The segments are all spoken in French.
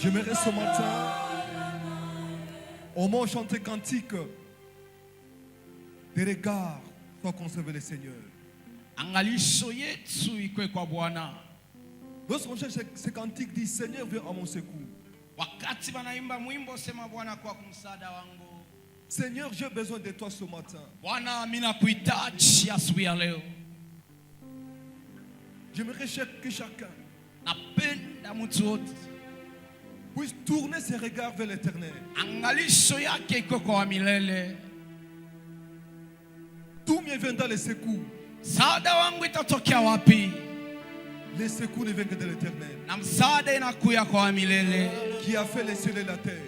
J'aimerais ce matin, au moment où chanter cantique, des regards soient conservés le Seigneur. Lorsqu'on cherche ce cantique, dit Seigneur, viens à mon secours. Seigneur, j'ai besoin de toi ce matin. J'aimerais que chacun puisse tourner ses regards vers l'éternel. Tout me viendra le secours. Les secours ne viennent que de l'éternel, qui a fait les cieux et la terre.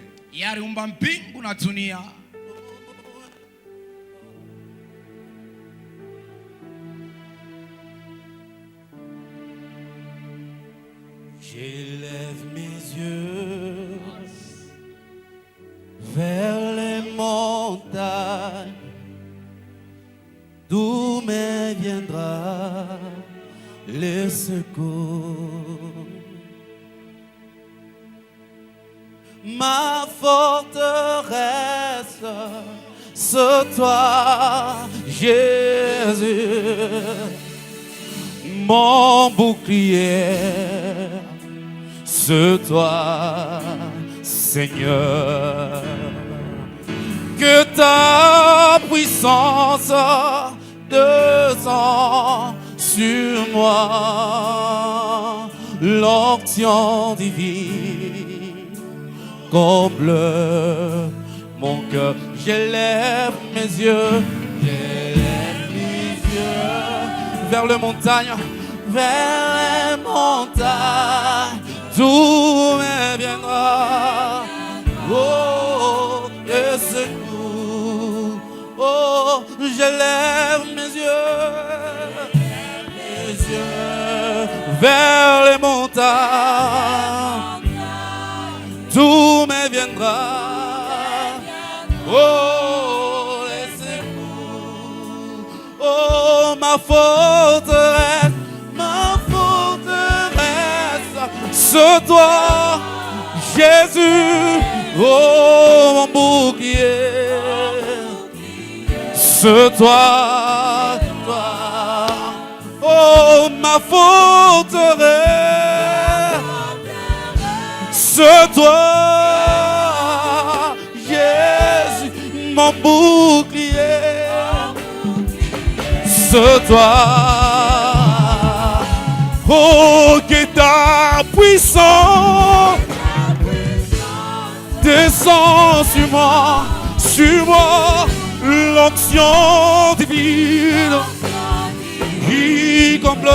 J'élève mes yeux vers les montagnes, d'où me viendra le secours. Ma forteresse, c'est toi, Jésus, mon bouclier, c'est toi, Seigneur. Que ta puissance descend sur moi, l'onction divine comble mon cœur. J'élève mes yeux vers les montagnes, d'où me viendra le secours. Oh, j'élève mes yeux vers les montagnes, d'où me viendra le secours. Oh, ma forteresse, c'est toi, Jésus, oh mon bouclier, c'est toi, oh ma forteresse, c'est toi, Jésus, mon bouclier, c'est toi. Oh, que ta puissance descend sur moi, l'onction divine qui comble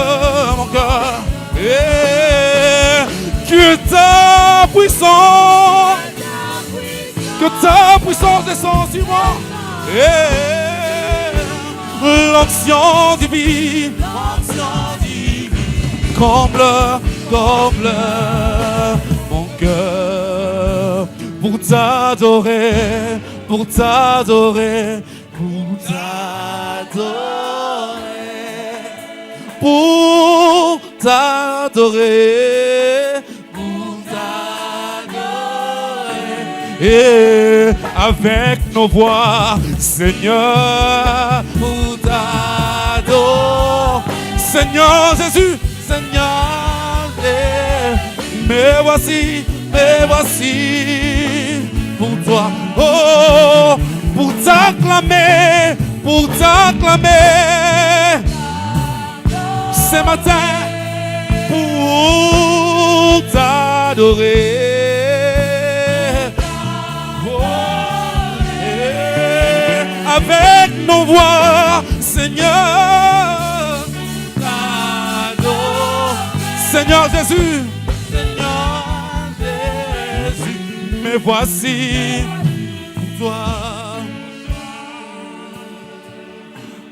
mon cœur. Et que ta puissance descend sur moi. Et l'onction divine comble mon cœur pour t'adorer, pour t'adorer, pour t'adorer, pour t'adorer, pour t'adorer. Et avec nos voix, Seigneur, pour t'adorer, Seigneur Jésus. Seigneur, me voici pour toi, oh, pour t'acclamer, ce matin, pour t'adorer, oh, avec nos voix, Seigneur. Seigneur Jésus, me voici pour toi.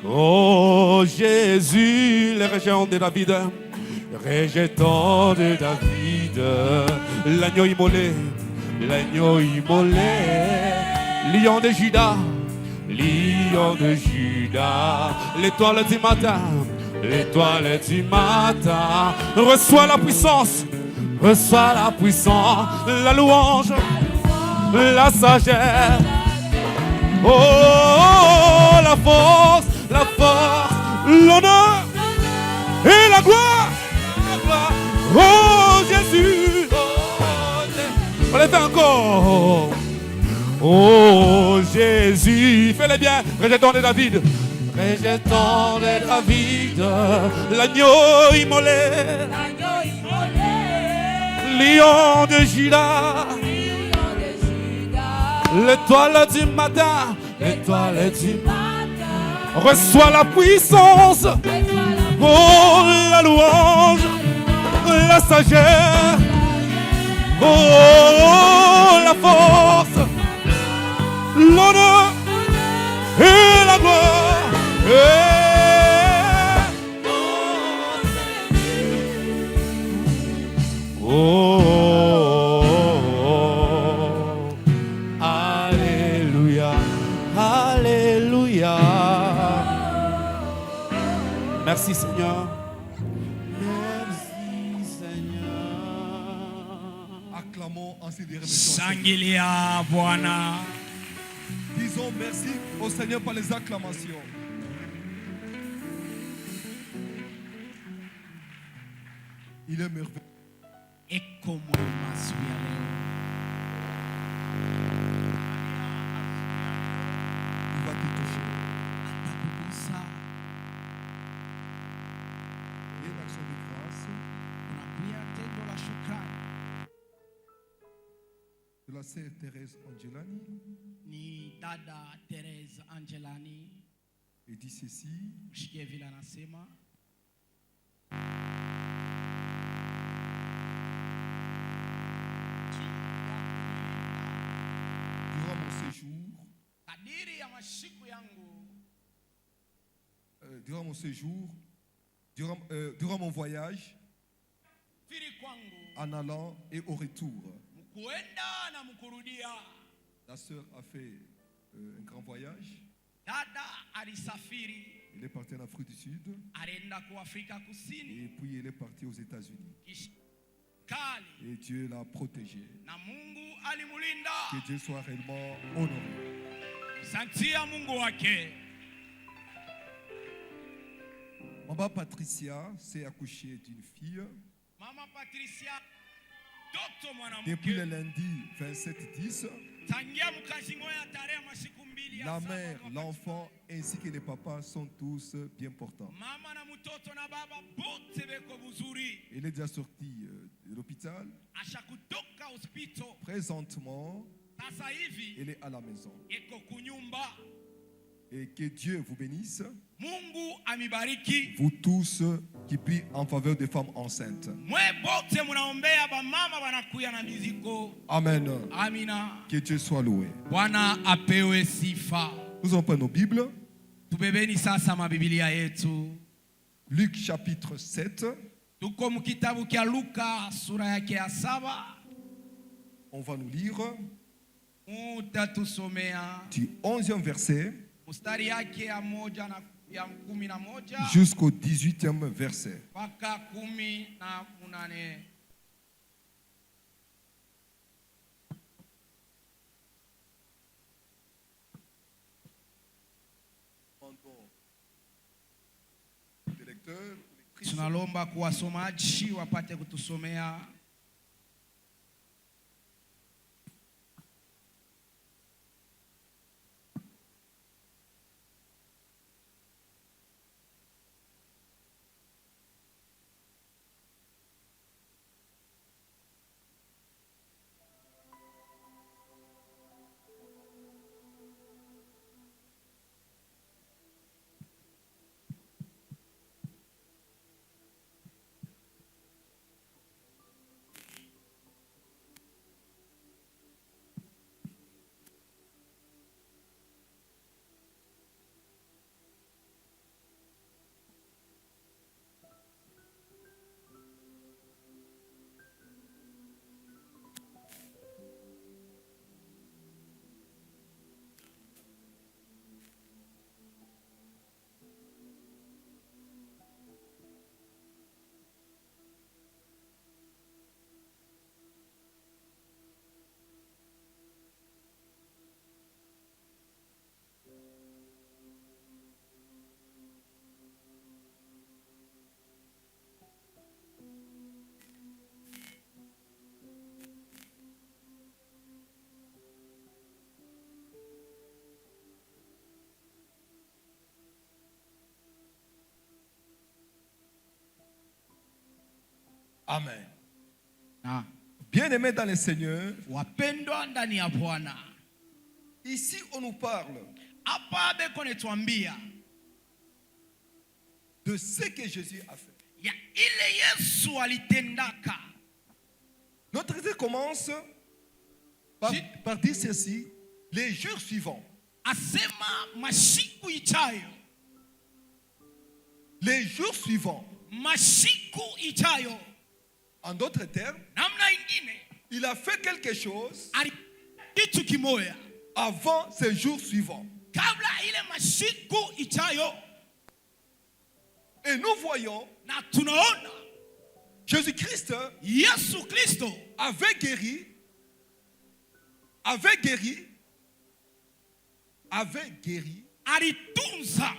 Oh Jésus, les régions de David, rejetant de David, l'agneau immolé, lion de Juda, l'étoile du matin, reçois la puissance reçois la puissance, la louange, la sagesse. Oh, la force, l'honneur et la gloire. Oh, Jésus. On les fait encore. Oh, Jésus. Fais-le bien. Rejetons de David. Rejetons de David. L'agneau immolé. Lion de Juda. L'étoile du matin. L'étoile du matin. Reçois la puissance. Oh, la louange. La sagesse. Oh, la force. L'honneur. Et la gloire. Oh, alléluia, alléluia. Merci Seigneur. Merci Seigneur. Acclamons en ces derniers Shangilia Bwana. Disons merci au Seigneur par les acclamations. Il est merveilleux. Eko mwema siku ya leo. Il va te toucher. Atakugusa. Il y a une action de grâce Unakuya tendo la shukrani. de la sœur Thérèse Angelani. Ni dada Therese Angelani. Et dit ceci: Mshikie vile anasema. durant mon séjour, Kadiri ya mashiku yangu. durant mon séjour, durant mon voyage, Firi kwangu. en allant et au retour, Mkuenda na mkurudia. la sœur a fait un grand voyage. Dada alisafiri. Elle est partie en Afrique du Sud Alienda ku Afrika Kusini. et puis elle est partie aux États-Unis. Kisha kali. Et Dieu l'a protégée. Na Mungu alimulinda. Que Dieu soit réellement honoré. Santia Mungu wake. Maman Patricia s'est accouchée d'une fille. Mama Patricia Toto Depuis le mwanamke. lundi 27/10, Tangia mkazingo ya tarehe masiku mbili ya la saba mère, mwaka l'enfant ainsi que les papas sont tous bien portants. Mama na mtoto na baba bote beko buzuri. Elle est déjà sortie de l'hôpital. Ashakutoka hospital. Présentement, Sasa hivi elle est à la maison. eko kunyumba. Et que Dieu vous bénisse, Mungu amibariki. vous tous qui prient en faveur des femmes enceintes. Mwe bote munaombea ba mama wanakuya na miziko. Amen. Amina. Que Dieu soit loué. Bwana apewe sifa. Nous allons prendre nos Bibles. Tubebeni sasa mabibilia yetu. Luc chapitre 7. Tuko mkitabu kia Luka sura yake ya 7. On va nous lire Mutatusomea du 11e verset mstari yake ya 1 na ya 11 jusqu'au 18e verset. mpaka 18. Les lecteurs, Tunalomba kwa wasomaji wapate kutusomea. Amen. Na Bien-aimés dans le Seigneur, wapendwa ndani ya Bwana, ici on nous parle hapa beko netuambia de ce que Jésus a fait. ya ile Yesu alitendaka. Notre texte commence par dire ceci, les jours suivants. Asema mashiku ichayo, Les jours suivants. mashiku ichayo. En d'autres termes, Namna ingine il a fait quelque chose ali kitu kimoya avant ces jours suivants. kabla ile mashiku ichayo, Et nous voyons, na tunaona Jésus-Christ Yesu Kristo avait guéri alitunza.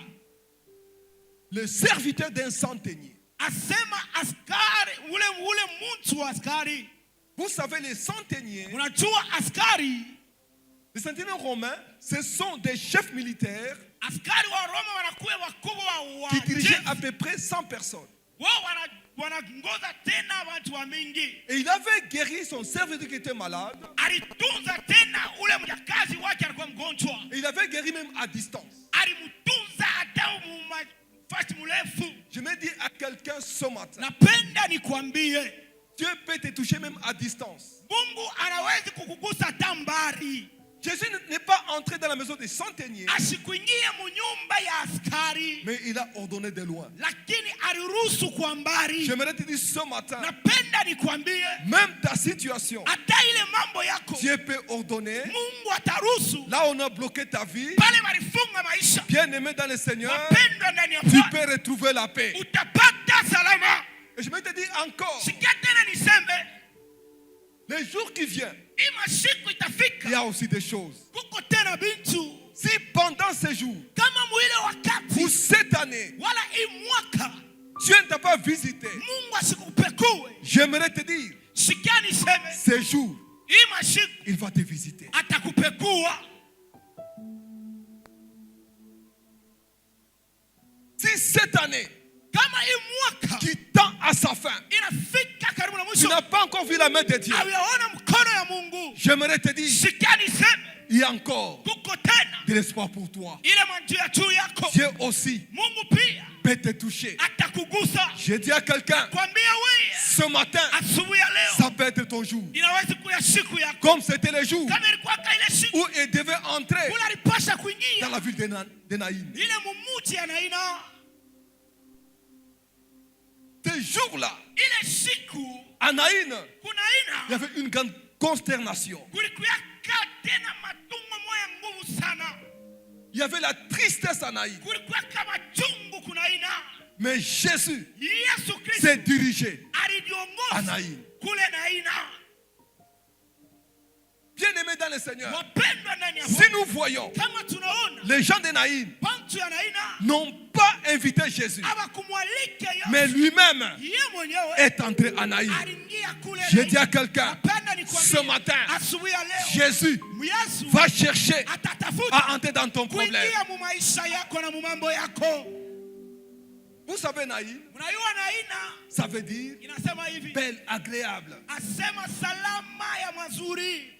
le serviteur d'un centenier. Asema askari ule mtu wa askari. Vous savez, les centeniers, Unajua askari, les centeniers romains, ce sont des chefs militaires askari wa Roma wanakuwa wakubwa wa qui dirigeaient jeshi. à peu près 100 personnes. Wao wanaongoza tena watu wa mingi. Et il avait guéri son serviteur qui était malade. Alitunza tena ule mjakazi wake alikuwa mgonjwa. Et il avait guéri même à distance. Alimtunza hata mfasi mrefu. Je me dis à quelqu'un ce matin, Napenda nikwambie, Dieu peut te toucher même à distance. Mungu anaweza kukugusa hata mbali. Jésus n'est pas entré dans la maison des centeniers, Asikuingie munyumba ya askari, mais il a ordonné de loin. lakini aliruhusu kwa mbali. J'aimerais te dire ce matin, Napenda nikwambie, même ta situation, hata ile mambo yako Dieu peut ordonner. Mungu ataruhusu. Là où on a bloqué ta vie, Pale walifunga maisha, bien-aimé dans le Seigneur, wapendwa ndani ya tu Bwana, peux retrouver la paix. utapata salama. Et je vais te dire encore, Sikia tena niseme, les jours qui viennent, hii masiku il y itafika, a aussi des choses. kuko tena bintu Si pendant ces jours, kama mwile wakati ou cette année, wala hii mwaka Dieu ne t'a pas visité, Mungu asikupekue, j'aimerais te dire, sikia niseme, ces jours, hii masiku il va te visiter. atakupekua. Si cette année Kama hii mwaka qui tend à sa fin, inafika karibu na tu mwisho, n'as pas encore vu la main de Dieu, awiona mkono ya Mungu, j'aimerais te dire, sikia niseme, il y a encore kuko tena de l'espoir pour toi. ile manjia juu yako. Dieu aussi Mungu pia peut te toucher. atakugusa. Je dis à quelqu'un, Kwambia wewe, ce matin, asubuhi ya leo ça peut être ton jour. inaweza kuwa siku yako, Comme c'était le jour kama ilikuwa ile siku où il devait entrer kula alipasha dans kuingia la ville de Naïm. ile mumuti ya Naina. Ce jour-là, Ile siku à Naïm, kuna il y avait une grande consternation. kulikuwa tena matungo moya nguvu sana, Il y avait la tristesse à Naïm. kulikuwa kama chungu kuna ina. Mais Jésus Yesu Kristo s'est dirigé à aliongoza Naïm. kule Naina. Bien-aimés dans le Seigneur, Wapendwa ndani ya si Bwana, nous voyons kama tunaona les gens de Naïm pantu ya Naina n'ont pas invité Jésus, abakumwalika mais Yesu, lui-même yeye mwenyewe est entré à Naïm. aliingia kule Je Naina. dis à quelqu'un, Napenda nikwambie, ce matin, asubuhi ya leo Jésus Yesu va chercher atatafuta à entrer dans ton problème. kuingia mu maisha yako na mu mambo yako. Vous savez, Naïm, Unajua Naina ça veut dire inasema hivi, belle, agréable. asema salama ya mazuri,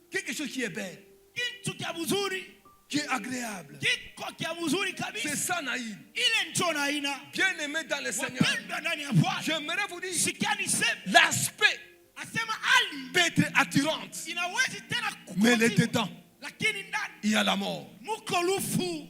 Quelque chose qui est belle, kitu kya mzuri, qui est agréable. kiko kya mzuri C'est kabisa. ça, Naïm. Ile njo Naina. Bien-aimés dans le Seigneur, Wapendwa ndani ya Bwana, j'aimerais vous dire, sikia niseme, l'aspect asema hali peut être attirante, inawezi tena mais le kukuvutia, dedans, lakini ndani il y a la mort. muko lufu.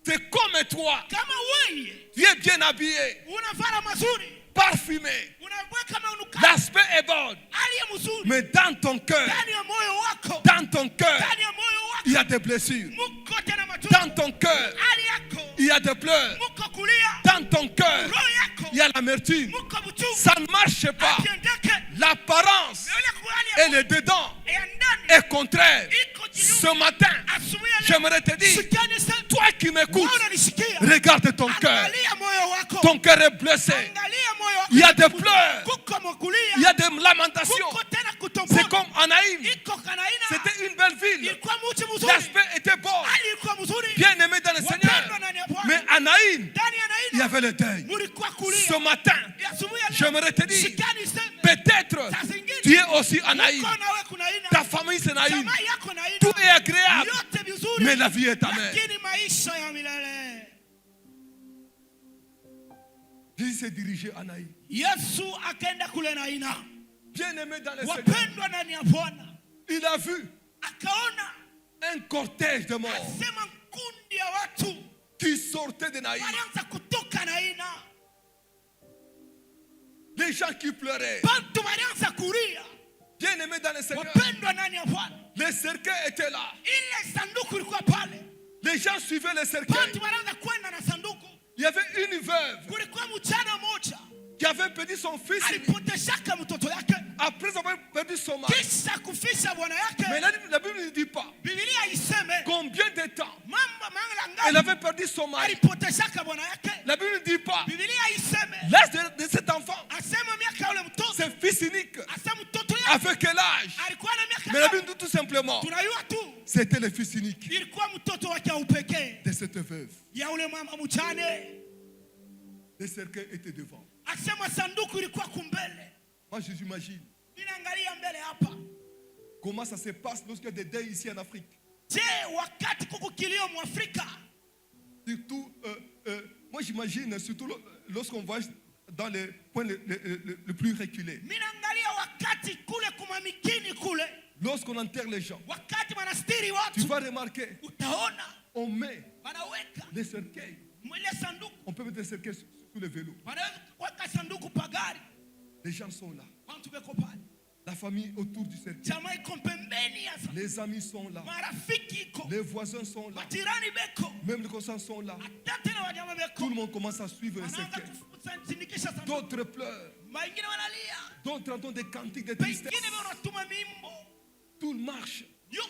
C'est comme toi, Kama wewe tu es bien habillé, unavaa mazuri, parfumé, unavaa kama unuka, l'aspect est bon, hali ya mzuri, mais dans ton cœur, ndani ya moyo wako, dans ton cœur, ndani ya moyo il y wako a des blessures. muko tena matusi, Dans ton cœur, hali yako il y a des pleurs. muko kulia, Dans ton cœur, roho yako il y a l'amertume. muko buchungu, Ça ne marche pas. akiendeke L'apparence ile kuhali et ya le dedans ya ndani est contraire. iko kinyume. Ce matin, Asubuhi ya leo j'aimerais te dire, sikia niseme, toi qui m'écoutes, wewe unanisikia, regarde ton cœur. angalia moyo wako, Ton cœur est blessé. angalia moyo wako, Il y a des pleurs. kuko makulia, Il y a des lamentations. kuko tena C'est kutombona, comme Anaïm. iko Kanaina, C'était une belle ville. ilikuwa mji mzuri, L'aspect était beau. hali ilikuwa mzuri, Bien aimé dans le Seigneur. wapendwa ndani ya Bwana, Mais Anaïm, ndani ya il y Naina avait le deuil. mulikuwa Ce kulia. matin, Asubuhi ya J'aimerais te dire, Sikia niseme. peut-être Saa zingine, tu es aussi en Naïm. uko nawe kuna aina. Ta famille c'est Naïm. Jamaa yako na aina. Tout est agréable. Yote vizuri. Mais la vie est amère. Lakini maisha ya milele. Jésus s'est dirigé à Naïm. Yesu akaenda kule Naina. Bien-aimé dans le Seigneur. Wapendwa ndani ya Bwana. Il a vu Akaona un cortège de morts asema kundi ya watu qui sortait de Naïm. walianza kutoka Naina. Les gens qui pleuraient. Bantu walianza kulia. Bien-aimé dans le Seigneur. Wapendwa ndani ya Bwana. Les cercueils étaient là. Ile sanduku ilikuwa pale. Les gens suivaient les cercueils. Bantu walianza kwenda na sanduku. Il y avait une veuve Kulikuwa mchana mmoja qui avait perdu son fils alipoteshaka mtoto yake après avoir perdu son mari. kisha kufisha bwana Mais yake. la Bible ne dit pas Biblia iseme combien de temps mambo mangala elle ngapi avait perdu son mari. alipoteshaka bwana yake. La Bible ne dit pas Biblia iseme l'âge de cet enfant. asema miaka ule mtoto C'est fils unique. asema mtoto yake Avec quel âge? alikuwa na miaka Mais la ngapi? Bible dit tout simplement Tunajua tu c'était le fils unique ilikuwa mtoto wake wa upekee de cette veuve. ya ule mama mchane. Les cercueils étaient devant. Asema sanduku ilikuwa kumbele. Moi, je j'imagine Ninaangalia mbele hapa. comment ça se passe lorsqu'il y a des deuils ici en Afrique. Je, wakati kuko kilio mwafrika, Surtout, moi j'imagine, surtout lorsqu'on voyage dans les points le plus reculés. ninaangalia wakati kule kumamikini kule, Lorsqu'on enterre les gens, wakati wanastiri tu watu, vas remarquer, utaona on met wanaweka les cercueils. mwile sanduku, On peut mettre les cercueils sous le vélo. wanaweka sanduku pagari, Les gens sont là. watu beko pale, La famille autour du cercueil. jamaa iko pembeni ya sanduku, Les amis sont là. marafiki iko, Les voisins sont là. majirani beko, Même les conscients sont là. hata tena wanyama Tout le beko, monde commence à suivre les wanaanza cercueils. kusindikisha sanduku, D'autres pleurent. wengine wanalia, D'autres entendent des cantiques de tristesse. pengine wanatuma mimbo Tout marche. yo,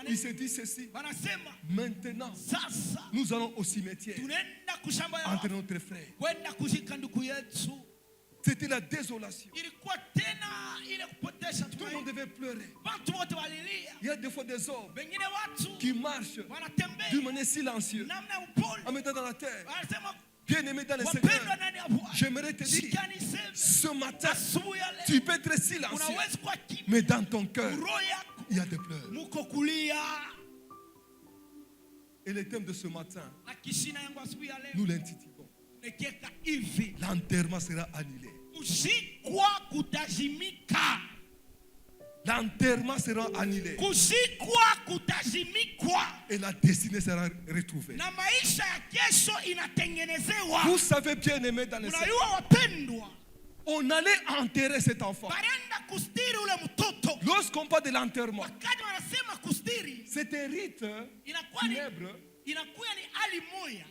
Il se dit ceci. wanasema Maintenant, sasa nous allons au cimetière tunaenda kushamba ya entre wafu, notre frère. kwenda kuzika ndugu yetu. C'était la désolation. Ilikuwa tena ile kupotesha Tout le monde tumaini. devait pleurer. Watu wote walilia, Il y a des fois des hommes wengine watu qui marchent wanatembea d'une manière silencieuse namna ya upole, en mettant dans la terre. wanasema Bien-aimé dans le wapendwa Seigneur, ndani ya Bwana. j'aimerais te dire, Sikia niseme, ce matin, asubuhi ya leo tu peux être silencieux, unaweza kuwa kimya, mais dans ton cœur, roho yako il y a des pleurs. muko kulia. Et le thème de ce matin, Na kishina yangu asubuhi ya leo nous l'intitulons. nekeka hivi, L'enterrement sera annulé. kushikwa kutajimika, L'enterrement sera annulé. kushikwa kutajimikwa, Et la destinée sera retrouvée. na maisha ya kesho inatengenezewa. Vous savez, bien-aimé dans le Seigneur, Unajua wapendwa, on allait enterrer cet enfant. barenda kustiri ule mtoto. Lorsqu'on parle de l'enterrement, Wakati wanasema kustiri, c'est un rite inakuwa ni funèbre inakuwa ni hali moya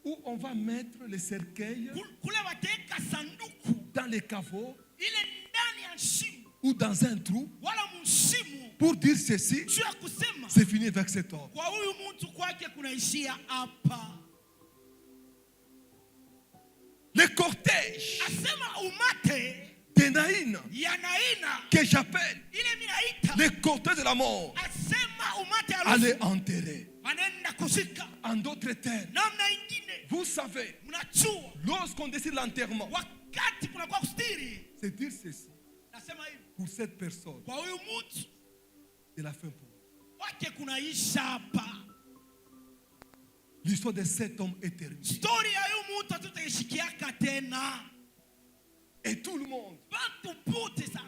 où on va mettre les cercueils kule wateka sanduku dans les caveaux ile ndani ya shimo ou dans un trou wala mshimo, pour dire ceci, juu ya kusema c'est fini avec cet homme. kwa huyu mtu kwake kunaishia hapa. Le cortège Asema umate de Naïn, ya Naina que j'appelle ile minaita, le cortège de la mort, asema umate allait harusi enterrer. wanaenda kuzika. En d'autres termes, Namna ingine, vous savez, mnajua lorsqu'on décide l'enterrement, wakati kunakuwa kustiri, c'est dire ceci, nasema hivi, pour cette personne, kwa huyu mtu c'est la fin pour lui. kwake kunaisha hapa. L'histoire de cet homme est terminée. Story ya huyu mtu hatutaishikiaka tena. Et tout le monde Bantu pote sasa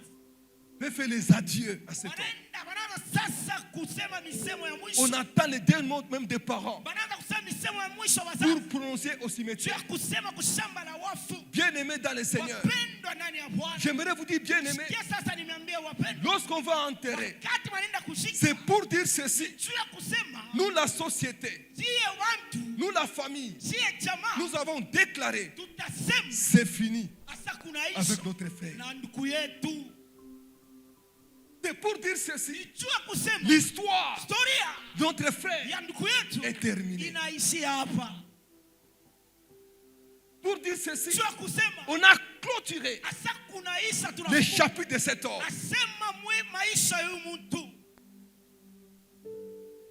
peut faire les adieux à cet homme. wanaanza sasa kusema misemo ya mwisho, On attend les derniers mots même des parents wanaanza kusema misemo ya mwisho pour wazazi, prononcer au juu cimetière. ya kusema kushamba la wafu. Bien-aimés dans le Seigneur, Wapendwa ndani ya Bwana, j'aimerais vous dire, bien-aimés, sikia sasa, nimeambia wapendwa, lorsqu'on va enterrer, wakati wanaenda kushika, c'est pour dire ceci, juu ya kusema nous la société, sie watu, nous la famille, sie jamaa, nous avons déclaré, tutasema c'est fini hasa kunaisha avec notre frère. na ndugu yetu. C'est pour dire ceci, Juu ya kusema l'histoire historia de notre frère ya ndugu yetu est terminée. inaishia hapa. Pour dire ceci, Juu ya kusema on a clôturé hasa kunaisha, le tunafunga chapitre de cet homme. asema mwe maisha ya huyu mtu,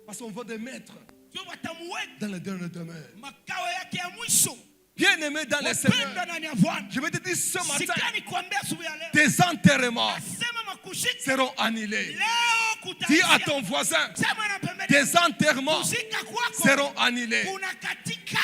Parce qu'on va le mettre juu watamuweka dans la dernière demeure. makao yake ya mwisho. Bien-aimé dans le Seigneur, wapendwa ndani ya Bwana, je vais te dire ce matin, sikia nikwambia asubuhi ya leo, tes enterrements nasema makushika seront annulés. leo Dis à kutaisha. ton voisin, Sema na pembeni, tes enterrements kushika kwako seront annulés. kunakatika.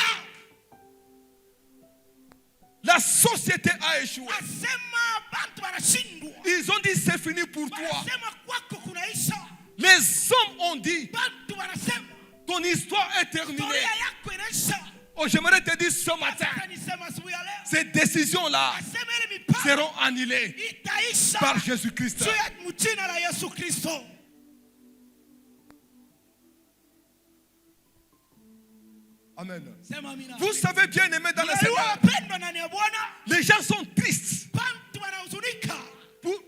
La société a échoué. Asema bantu wanashindwa, Ils ont dit c'est fini pour toi. wanasema kwako kunaisha. Les hommes ont dit Bantu wanasema ton histoire est terminée. historia yako inaisha. Oh, j'aimerais te dire ce matin, Sasa nisema asubuhi ya leo, ces décisions-là asema ile mipango seront annulées itaisha par Jésus-Christ. juu ya jina la Yesu Kristo. Amen. Sema amina. Vous savez bien aimé dans le Unajua Seigneur, wapendwa ndani ya Bwana, les gens sont tristes. bantu wanahuzunika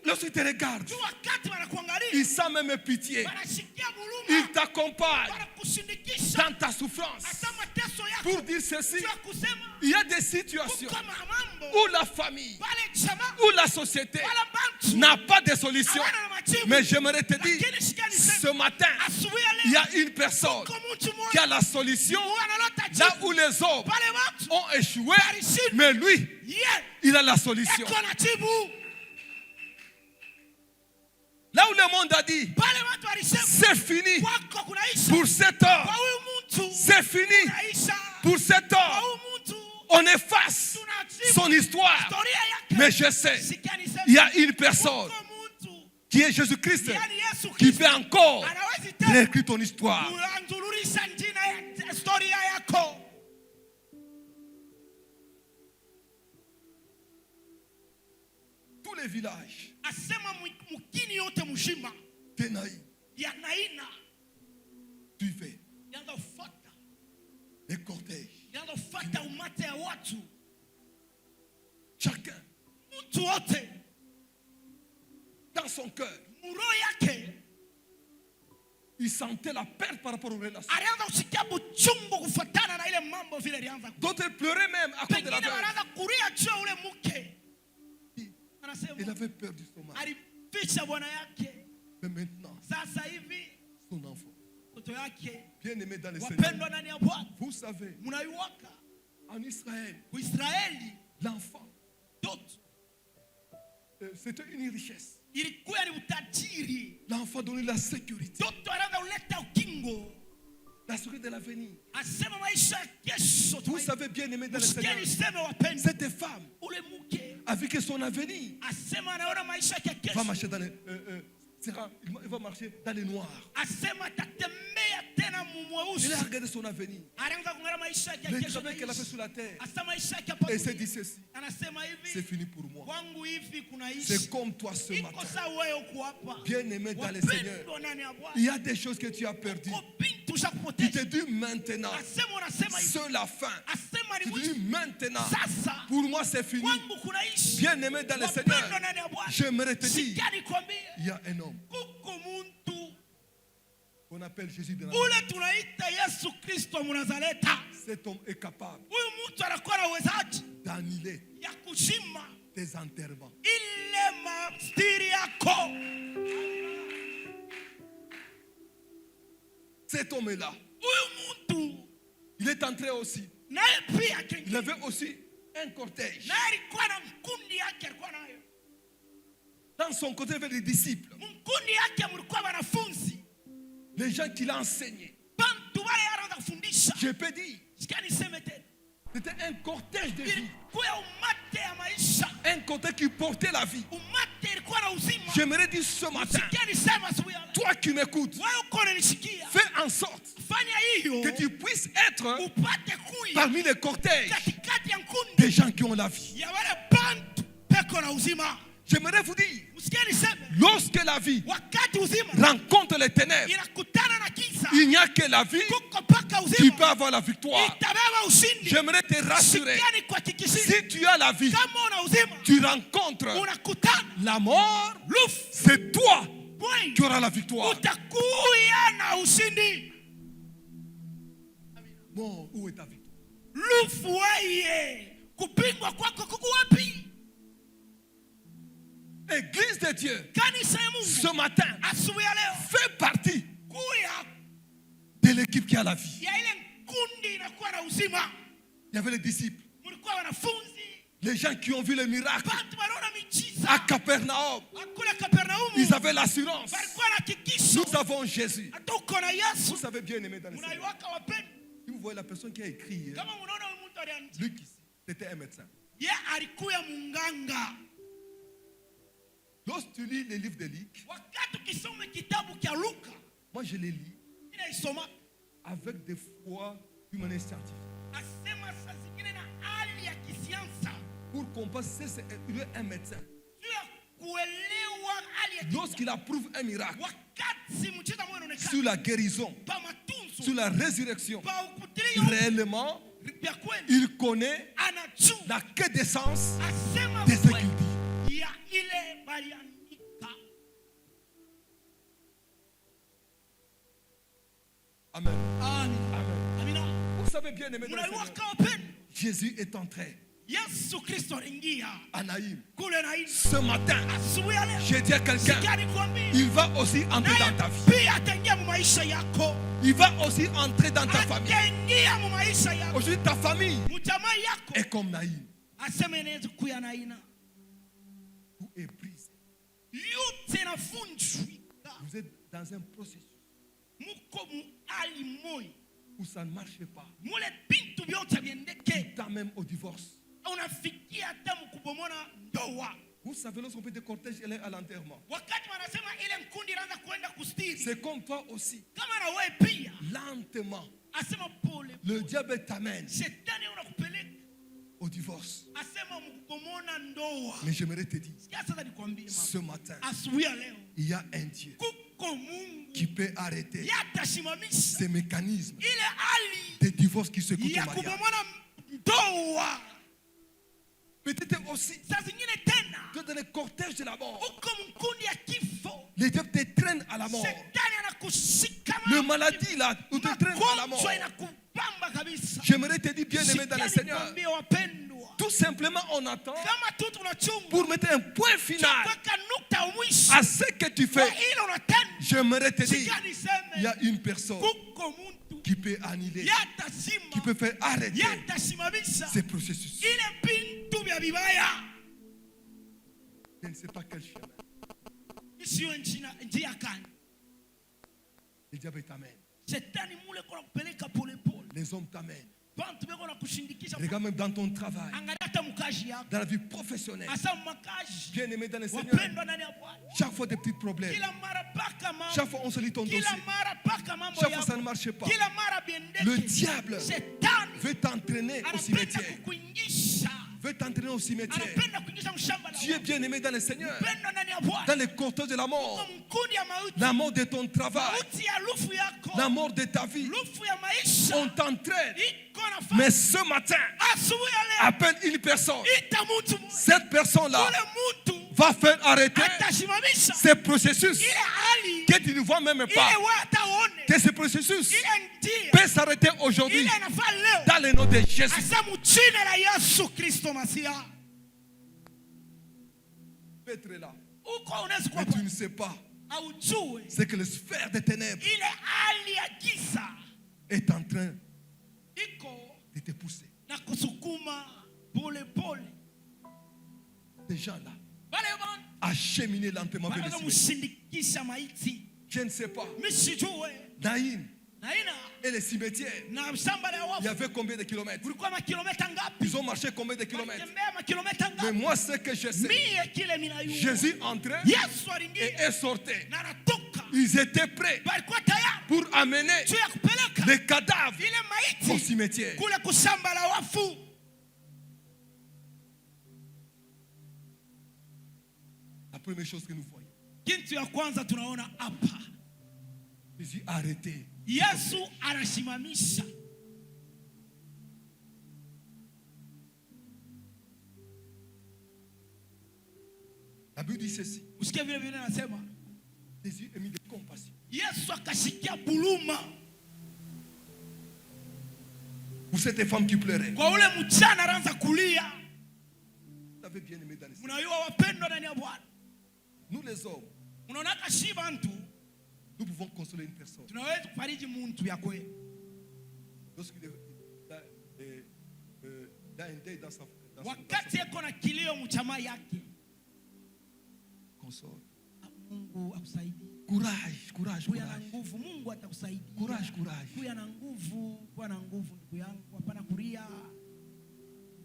Lorsqu'ils te regardent, tu wakati wanakuangalia, ils sentent même pitié. wanashikia Ils huruma, t'accompagnent wanakushindikisha dans ta souffrance. hata mateso yako, Pour dire ceci, tu ya kusema il y a des situations kama mambo où la famille, pale chama où la société wala bantu n'a pas de solution. hawana na majibu. Mais j'aimerais te dire, Lakini shika niseme, ce matin, asubuhi ya il y leo a une personne kwa mtu qui a mmoja la solution analota là jibu où les hommes pale watu ont échoué. walishindwa, Mais lui, yeye il a la solution. eko na jibu. Là où le monde a dit, Pale watu walisema c'est fini kwako kunaisha, pour cet kwa homme, huyu mtu c'est fini kunaisha, pour cet kwa homme, huyu mtu on efface tunajibu son histoire. historia yake. Mais je sais, Sikia niseme, il y a une personne kuko mtu qui est Jésus-Christ yani Yesu qui Kristo peut encore anawezi tena réécrire ton histoire. kuanzururisha jina ya historia yako. Tous les villages Asema mukini yote mshima d'Enaï ya Naina suivaient yanza kufuata, les cortèges. yanza kufuata umate ya watu, Chacun, mtu wote dans son cœur, muro yake il sentait la perte par rapport aux relations. alianza kusikia buchungu kufuatana na ile mambo vile alianza. D'autres pleuraient même à cause de la Pengine veuve. wanaanza kulia juu ya ule mke, Il anasema avait perdu son mari. alificha bwana yake, Mais maintenant, sasa hivi son enfant, mtoto yake. bien-aimé dans le Wapendwa Seigneur, ndani ya Bwana, vous savez, mnaiwaka en Israël, Israeli l'enfant, toto c'était une richesse. ilikuwa ni utajiri. L'enfant donnait la sécurité, Toto anaanza kuleta ukingo, la sécurité de l'avenir. asema maisha ya kesho. Vous savez, bien-aimé dans le Seigneur, Usikieni sema wapendwa, cette femme ule mke a vu que son avenir asema anaona maisha yake ya va kesho, marcher dans les, il va marcher dans les noirs. asema atatembea tena Il mweusi. a regardé son avenir, Anaanza kung'ara maisha yake ya le kesho, travail qu'elle a fait sur la terre, asema maisha yake hapa et s'est duniani. dit ceci, Anasema c'est hivi, fini pour moi. kwangu hivi kunaishi. C'est comme toi ce Iko matin, sawa wewe uko hapa. bien-aimé dans le Seigneur. Wapendwa ndani ya Bwana, Il y a des choses que tu as perdues. uko bintu Tu te ushakupoteza. dis maintenant, Asema unasema hivi, c'est la fin. asema ni Tu te mwisho. dis maintenant, Sasa pour moi c'est fini. kwangu kunaishi. Bien-aimé dans le Wapendwa Seigneur, ndani ya Bwana, j'aimerais te dire, sikia nikwambie, il y a un homme kuko muntu qu'on appelle Jésus de Nazareth. ule tunaita Yesu Kristo Mnazareta. Cet homme est capable Huyu mtu anakuwa na uwezaji d'annuler ya kushima tes enterrements. ile mastiri yako. Cet homme-là, Huyu mtu il est entré aussi. naye pia Il kingine, avait aussi un cortège. naye alikuwa na mkundi yake, alikuwa nayo Dans son côté, il y avait des disciples, mkundi yake, mlikuwa wanafunzi, les gens qui l'enseignaient. bantu wale anaanza kufundisha. Je peux dire, Sikia niseme tena, c'était un cortège de vie. ilikuwa umate ya maisha, Un cortège qui portait la vie. umate ilikuwa na uzima. J'aimerais dire ce matin, Sikia niseme asubuhi ya leo, toi qui m'écoutes, wewe uko unanishikia, fais en sorte fanya hiyo que tu puisses être upate kuya parmi les cortèges katikati ya nkundi des gens qui ont la vie. ya wale bantu peko na uzima. J'aimerais vous dire, Usikie niseme, lorsque la vie wakati uzima rencontre les ténèbres, inakutana na giza, il n'y a que la vie kuko paka qui uzima peut avoir la victoire. itabeba ushindi. J'aimerais te rassurer, Sikia nikuhakikishie, si tu as la vie, kama una uzima tu rencontres unakutana la mort, lufu, c'est toi boi qui auras la victoire. utakuya na ushindi. Mort, où est ta victoire? Lufu weye, kupingwa kwako kuko wapi? Église de Dieu, Kanisa ya Mungu ce matin, asubuhi ya leo fait partie kuya de l'équipe qui a la vie. ya ile kundi inakuwa na uzima. Il y avait les disciples. Mlikuwa wanafunzi, les gens qui ont vu les miracles watu wanaona miujiza. à Capernaum, Kule Kapernaumu ils avaient l'assurance. walikuwa na hakikisho. Nous avons Jésus. Hata uko na Yesu. Vous savez bien aimé dans le Seigneur. Unaiwaka wapendwa. Si vous voyez la personne qui a écrit, Kama unaona huyu mtu aliandika, Luc ici, c'était un médecin. yeye alikuwa munganga. Lorsque tu lis les livres de Luc, Wakati ukisoma kitabu cha Luka, moi je les lis inaisoma avec des fois d'une manière scientifique. asema saa zingine na hali ya kisiansa. Pour comprendre si il est un médecin. Juu ya kuelewa hali ya Lorsqu'il approuve un miracle wakati mcheza moyo unaonekana sur la guérison, pa matunzo sur la résurrection, pa ukutilio réellement, vya kweli il connaît anajua la quête d'essence asema de ce qu'il kweli dit. ya ile baliandika. Amen. Amen. Amen. Amina. Vous savez bien aimé dans le Mnaiwa Seigneur, kama pendo. Jésus est entré Yesu Kristo aliingia à Naïm. kule na hii Ce matin, asubuhi ya leo. j'ai dit à quelqu'un, Sikia nikwambie, il va aussi entrer dans ta vie. pia ataingia mu maisha yako. Il va aussi entrer dans ta famille. Ataingia mu maisha yako. Aujourd'hui, ta famille Mjamaa yako est comme Naïm. aseme inaweza kuya na aina. Tout est brisé. Yote inafunjika. Vous êtes dans un processus Muko mu hali moyo. où ça ne marche pas. Mule bintu vyote viendeke. Tant même au divorce. Unafikia hata mkubomona ndoa. Vous savez, lorsqu'on fait des cortèges, elle est à l'enterrement. Wakati wanasema ile mkundi inaanza kwenda kustiri. C'est comme toi aussi. Kama na wewe pia. Lentement, Asema pole. le diable t'amène Shetani unakupeleka. au divorce. Asema mkubomona ndoa. Mais j'aimerais te dire, Sikia sasa nikwambie mama. ce matin, Asubuhi ya leo. il y a un Dieu Kuko Mungu. qui peut arrêter Yatasimamisha. ces mécanismes Ile hali de divorce qui se coupent ya au mariage. kubomona ndoa. Peut-être aussi, Saa zingine tena que dans les cortèges de la mort, uko mkundi ya kifo. les diables te traînent à la mort. Shetani anakushika Le maladie là, ou te traîne à la mort. magonjwa inakupamba kabisa. J'aimerais te dire, bien aimé dans le Sikia Seigneur, nikwambie wapendwa, tout simplement on attend kama tu tunachunga pour mettre un point final kuweka nukta mwisho à ce que tu kwa fais. ile unatenda. J'aimerais te dire, Sikia il y niseme a une personne kuko mtu qui peut annuler, qui yatasima peut faire arrêter yatasimamisha ces processus. ile bintu vya vibaya. Je ne sais pas quel chemin. Isiwe njia gani. Le diable t'amène. Shetani mule kuna kupeleka pole pole. Les hommes t'amènent. Bantu beko na kushindikisha. Regarde même dans ton travail, Angalia hata mkaji yako. dans la vie professionnelle. Asa makaji. Bien aimé dans le Seigneur, Wapendwa ndani ya Bwana. chaque fois des petits problèmes. Kila mara paka mambo. Chaque fois on se lit ton dossier. Kila mara paka mambo Chaque fois ça yako. ne marche pas. Kila mara biendeke. Le diable Shetani veut t'entraîner au anapenda cimetière. kukuingisha. Veut t'entraîner au cimetière. Anapenda kuingisha mshamba la Tu es bien aimé dans le Seigneur. Mpendwa ndani ya Bwana. Dans les cortèges de la mort, Uko mkundi ya mauti. la mort de ton travail, Mauti ya lufu yako. la mort de ta vie, Lufu ya maisha. on t'entraîne. Iko nafasi. Mais ce matin, Asubuhi ya leo. appelle une personne. Ita mtu. Cette personne-là Ule mtu. va faire arrêter Atasimamisha. ces processus Ile hali. que tu ne vois même Ile pas. wewe hataone. Que ce processus Ile njia. peut s'arrêter aujourd'hui Ile inafaa leo. dans le nom de Jésus. Asa mjina la Yesu Kristo Masia. Tu peux être là, Uko unaweza kuwa mais tu ne sais pas haujui ce que le sphère des ténèbres ile hali ya giza est en train iko de te pousser. na kusukuma pole pole. Ces gens-là Wale bwana acheminer lentement vers le wanaweza cimetière. mshindikisha maiti. Je ne sais pas. Mimi sijui Naïm na ina et les cimetières, na shamba la il y wafu avait combien de kilomètres? kulikuwa makilomita ngapi? Ils ont marché combien de kilomètres? Tembea makilomita Mais ngapi? moi, ce que je sais, Mie kile minayua. Jésus entrait Yesu et aliingia sortait. na anatoka. Ils étaient prêts Walikuwa tayari pour amener juu ya kupeleka les cadavres ile au maiti cimetière. kule kushamba la wafu. La première chose que nous voyons, Kitu ya kwanza tunaona hapa, Jésus a arrêté. Yesu anasimamisha. La Bible dit ceci. Usikie vile vile anasema Jésus a mis de compassion. Yesu akashikia buluma Pour cette femme qui pleurait. kwa ule mchana anaanza kulia. Vous avez bien aimé dans les Seigneur. Mnajua wapendwa ndani ya Bwana, Nous les hommes, unaona kashiba mtu, nous pouvons consoler une personne. tunaweza kufariji mtu ya kweli. Lorsqu'il est, Il a un deuil dans sa wakati yako na kilio mchama yake, console. Mungu akusaidie. Courage, courage, Kuya na courage. nguvu, Mungu atakusaidia. Courage, courage. Kuya na nguvu, kuwa na nguvu ndugu yangu, hapana kulia.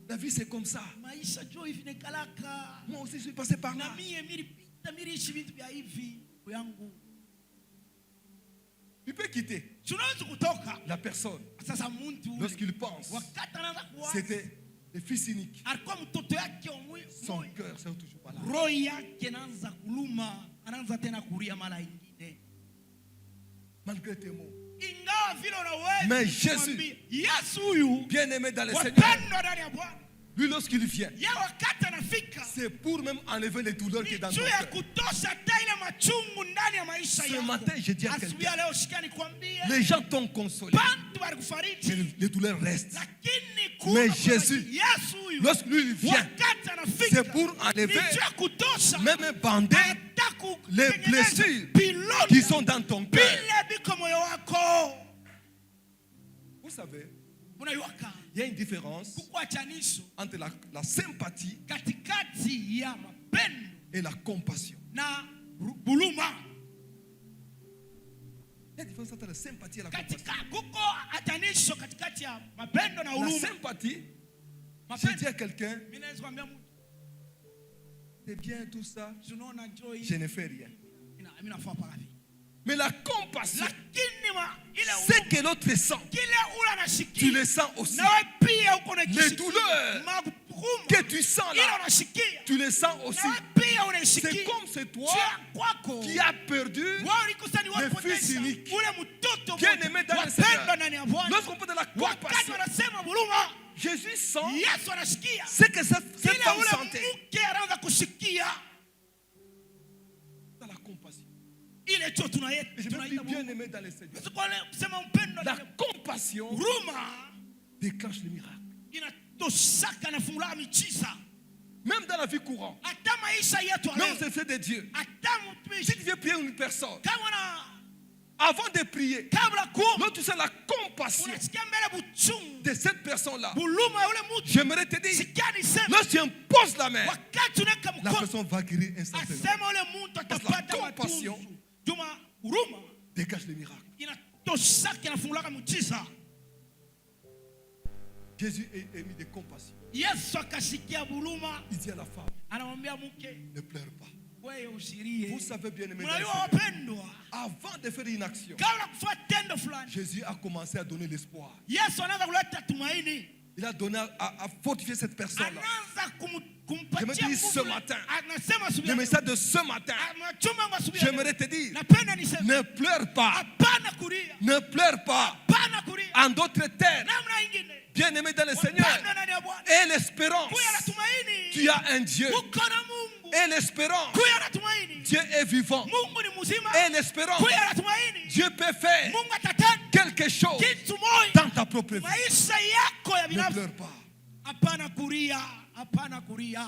La vie c'est comme ça. Maisha jo hivi nekalaka. Moi aussi je suis passé par Na là. mie milipita miliishi vitu vya hivi ndugu yangu. Tu peux quitter Tunaweza kutoka. la personne Sasa mtu lorsqu'il pense. wakati anaanza kuwaza, C'était le fils unique. alikuwa mtoto yake wa Son moyo. cœur c'est toujours pas là. Roho yake anaanza kuluma, anaanza tena kulia mara nyingine. Malgré tes mots. Ingawa vile unaweza Mais Jésus, kumwambia, Yesu huyu bien aimé dans le Seigneur, wapendwa ndani ya Bwana, lui lorsqu'il vient, ya wakati anafika c'est pour même enlever les douleurs qui est dans ton juu ya cœur. kutosha hata ile machungu ndani ya maisha Ce yako. matin, je dis à Asubuhi quelqu'un, ya leo shika nikwambie, les gens t'ont consolé, bantu mais walikufariji, les douleurs restent. lakini Mais kuna Jésus, Yesu huyu lorsqu'il vient, wakati anafika c'est pour enlever ni juu ya kutosha même bander hata les kutengeneza blessures piloni qui sont dans ton cœur. vile biko moyo wako. Vous savez, Unaiwaka il y a une différence kukwachanisho entre la sympathie katikati ya mapendo et la compassion. na buluma. Il y a une différence entre la sympathie et la compassion. Katika kuko atanisho katikati ya mapendo na La huruma. sympathie, je dis à quelqu'un, Mimi naweza kuambia mtu, c'est bien tout ça, tunaona joy je ne fais rien. mimi nafaa para hivi. Mais la compassion, Lakini ile c'est huruma que l'autre sent, kile ula tu nashikia le sens aussi. na wewe pia uko na Les douleurs que tu sens ile là, unashikia tu le sens aussi. na wewe pia C'est unaishikia. comme c'est toi Kwako qui as perdu. wao ulikusani Le fils wapoteza unique. ule mtoto Bien aimé dans le wapendwa Seigneur. ndani ya Bwana. Lorsqu'on parle de la Wakati compassion, wanasema huruma, Jésus sent Yesu anashikia ce que cette kile femme ule sentait. mke anaanza kushikia Dans la compassion. ile cho Et je me dis bien aimé dans le Seigneur. kusema mpendo La compassion huruma déclenche le miracle. inatoshaka na fungula miujiza Même dans la vie courante. hata maisha yetu Même leo, au sein de Dieu. hata Si mtumishi tu viens prier une personne, kama na avant de prier, kabla kuomba lorsque tu sens la compassion unasikia mbele buchungu de cette personne-là, buluma ya ule mtu, j'aimerais te dire, sikia nisema lorsque tu imposes la main, wakati unaweka la mkono personne va guérir instantanément. asema ule mtu atapata compassion matunzo. Juma huruma Dégage le miracle. inatoshaka inafungulaka miujiza. Jésus est mis de compassion. Yesu akashikia buluma, Il dit à la femme, anamwambia mke, ne pleure pas. wewe usirie. Vous savez bien aimé, Mnajua wapendwa, avant de faire une action, kabla kufanya tendo fulani, Jésus a commencé à donner l'espoir. Yesu anaanza kuleta tumaini, Il a donné à fortifier cette personne-là. anaanza Je me kumpatia dis nguvu. ce matin, Anasema asubuhi, le message de ce matin, anachuma ngo asubuhi, j'aimerais te dire, napenda niseme ne pleure pas. hapana kulia, Ne pleure pas. hapana kulia. En d'autres termes, Namna nyingine, bien aimé dans le Seigneur, wapendwa ndani ya Bwana, et l'espérance, kuya na tumaini. tu as un Dieu. Uko na Mungu, Et l'espérance, kuya na tumaini. Dieu est vivant. Mungu ni mzima, Et l'espérance, kuya na tumaini. Dieu peut faire Mungu atatenda quelque chose kitu moja dans ta propre vie. maisha yako ya Ne binafsi. pleure pas. Hapana kulia, hapana kulia.